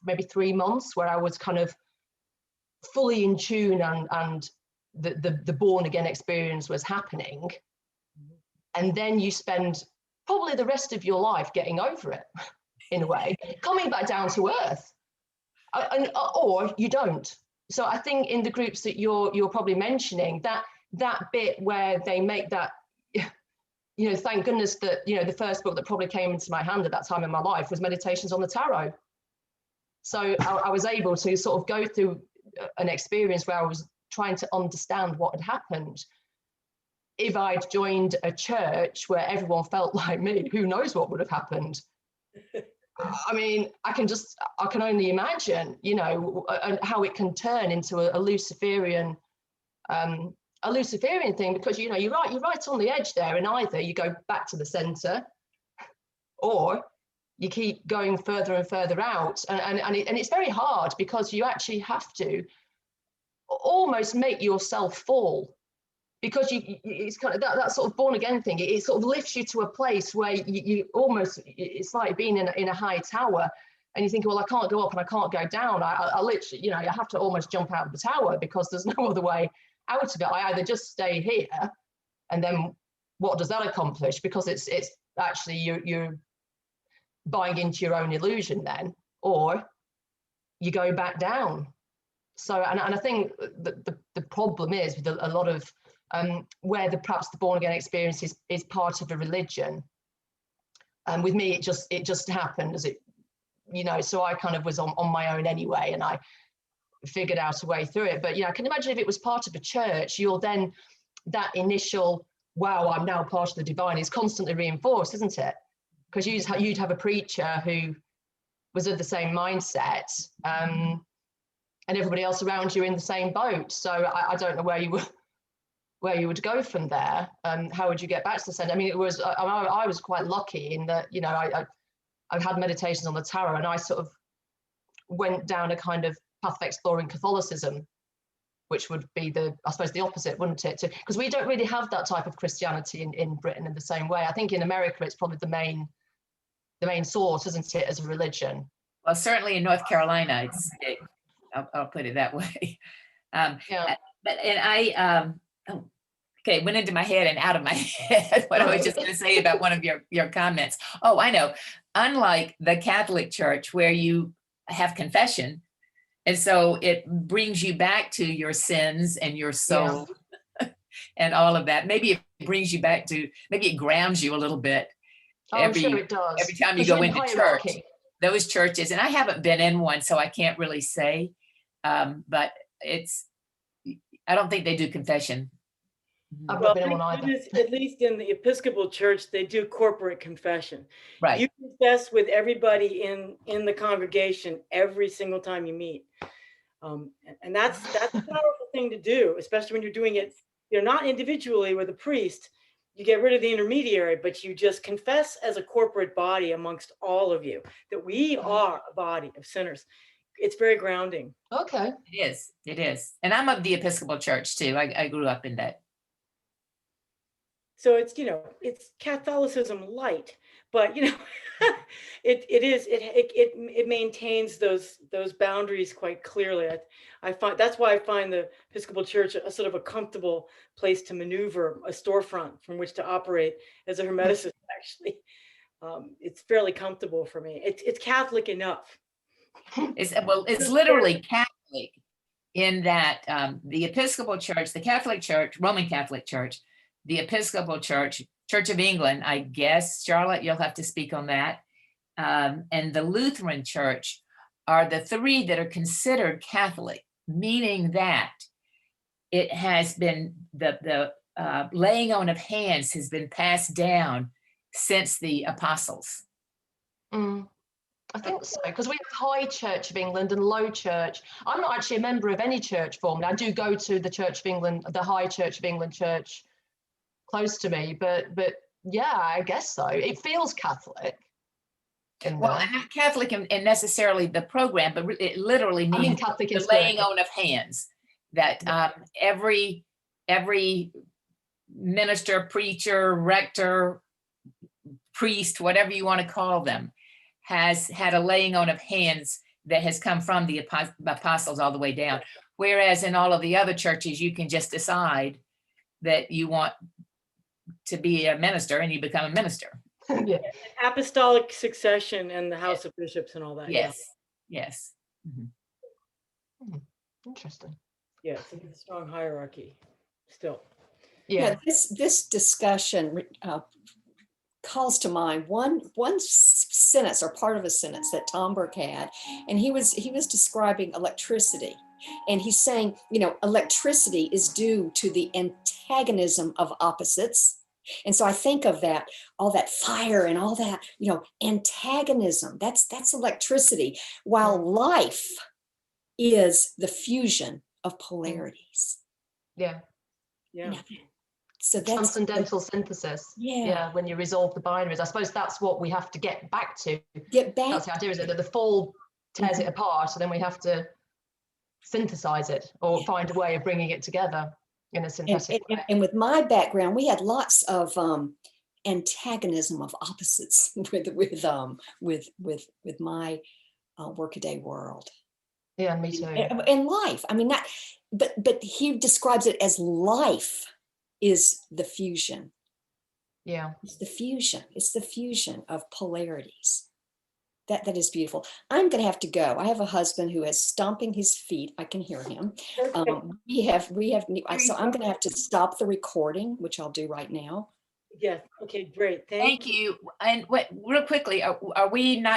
maybe 3 months, where I was kind of fully in tune, and the born again experience was happening. And then you spend probably the rest of your life getting over it, in a way, coming back down to earth, or you don't. So I think in the groups that you're probably mentioning, that bit where they make that, you know, thank goodness that, you know, the first book that probably came into my hand at that time in my life was Meditations on the Tarot. So I was able to sort of go through an experience where I was trying to understand what had happened. If I'd joined a church where everyone felt like me, who knows what would have happened? I mean, I can only imagine, you know, how it can turn into a Luciferian thing, because, you know, you're right on the edge there, and either you go back to the center, or you keep going further and further out, and it's very hard, because you actually have to almost make yourself fall, because it's kind of that sort of born again thing. It sort of lifts you to a place where you almost, it's like being in a high tower, and you think, well, I can't go up and I can't go down. I literally, you know, I have to almost jump out of the tower, because there's no other way out of it. I either just stay here, and then what does that accomplish? Because it's actually you're buying into your own illusion then, or you go back down. So, and I think the problem is with a lot of where perhaps the born again experience is part of a religion. And with me, it just happened as it, you know, so I kind of was on my own anyway, and I figured out a way through it. But yeah, I can imagine if it was part of a church, that initial, wow, I'm now part of the divine, is constantly reinforced, isn't it? Because you'd have a preacher who was of the same mindset, and everybody else around you in the same boat. So I don't know where you would go from there. How would you get back to the center? I mean, I was quite lucky in that, you know, I've had Meditations on the Tarot, and I sort of went down a kind of path of exploring Catholicism, which would be I suppose the opposite, wouldn't it? Because we don't really have that type of Christianity in Britain in the same way. I think in America, it's probably the main source, isn't it, as a religion? Well, certainly in North Carolina, I'll put it that way. Yeah. But okay, it went into my head and out of my head what I was just going to say about one of your comments. Oh, I know. Unlike the Catholic Church, where you have confession, and so it brings you back to your sins and your soul, and all of that. Maybe it brings you back to, maybe it grounds you a little bit. I'm sure it does. Every time you go into church, those churches, and I haven't been in one, so I can't really say, but I don't think they do confession. Well, at least in the Episcopal Church, they do corporate confession. Right. You confess with everybody in the congregation every single time you meet. And that's a powerful thing to do, especially when you're doing it, not individually with a priest. You get rid of the intermediary, but you just confess as a corporate body amongst all of you that we are a body of sinners. It's very grounding. Okay. It is. And I'm of the Episcopal Church too. I grew up in that. So it's, it's Catholicism light, but it maintains those boundaries quite clearly. I find that's why I find the Episcopal Church a sort of a comfortable place to maneuver, a storefront from which to operate as a Hermeticist. Actually, it's fairly comfortable for me. It's Catholic enough. It's literally Catholic in that the Episcopal Church, the Catholic Church, Roman Catholic Church, the Episcopal Church, Church of England, I guess, Charlotte, you'll have to speak on that, and the Lutheran Church are the three that are considered Catholic, meaning that it has been, the laying on of hands has been passed down since the apostles. I think so, because we have High Church of England and Low Church. I'm not actually a member of any church formally. I do go to the Church of England, the High Church of England church close to me, but yeah, I guess so. It feels Catholic. Well, I'm not Catholic in necessarily the program, but it literally means Catholic the laying on of hands. That every minister, preacher, rector, priest, whatever you want to call them, has had a laying on of hands that has come from the apostles all the way down. Whereas in all of the other churches, you can just decide that you want to be a minister and you become a minister. Yeah. Apostolic succession and the House of Bishops and all that. Yes. Mm-hmm. Interesting. Yes, it's a strong hierarchy still. Yeah. This discussion calls to mind one sentence or part of a sentence that Tomberg had, and he was describing electricity, and he's saying, electricity is due to the antagonism of opposites. And so I think of that, all that fire and all that, antagonism, that's electricity, while life is the fusion of polarities. Yeah. So that's transcendental synthesis. Yeah, when you resolve the binaries. I suppose that's what we have to get back to. That's the idea, is it, that the fall tears it apart, so then we have to synthesize it or find a way of bringing it together in a synthetic way. And with my background, we had lots of antagonism of opposites with my workaday world. Yeah, me too. And life. I mean, that, but he describes it as life is the fusion. Yeah. It's the fusion of polarities. That is beautiful. I'm going to have to go. I have a husband who is stomping his feet. I can hear him. We have, so I'm going to have to stop the recording, which I'll do right now. Yeah. Okay, great. Thank you. And real quickly, are we not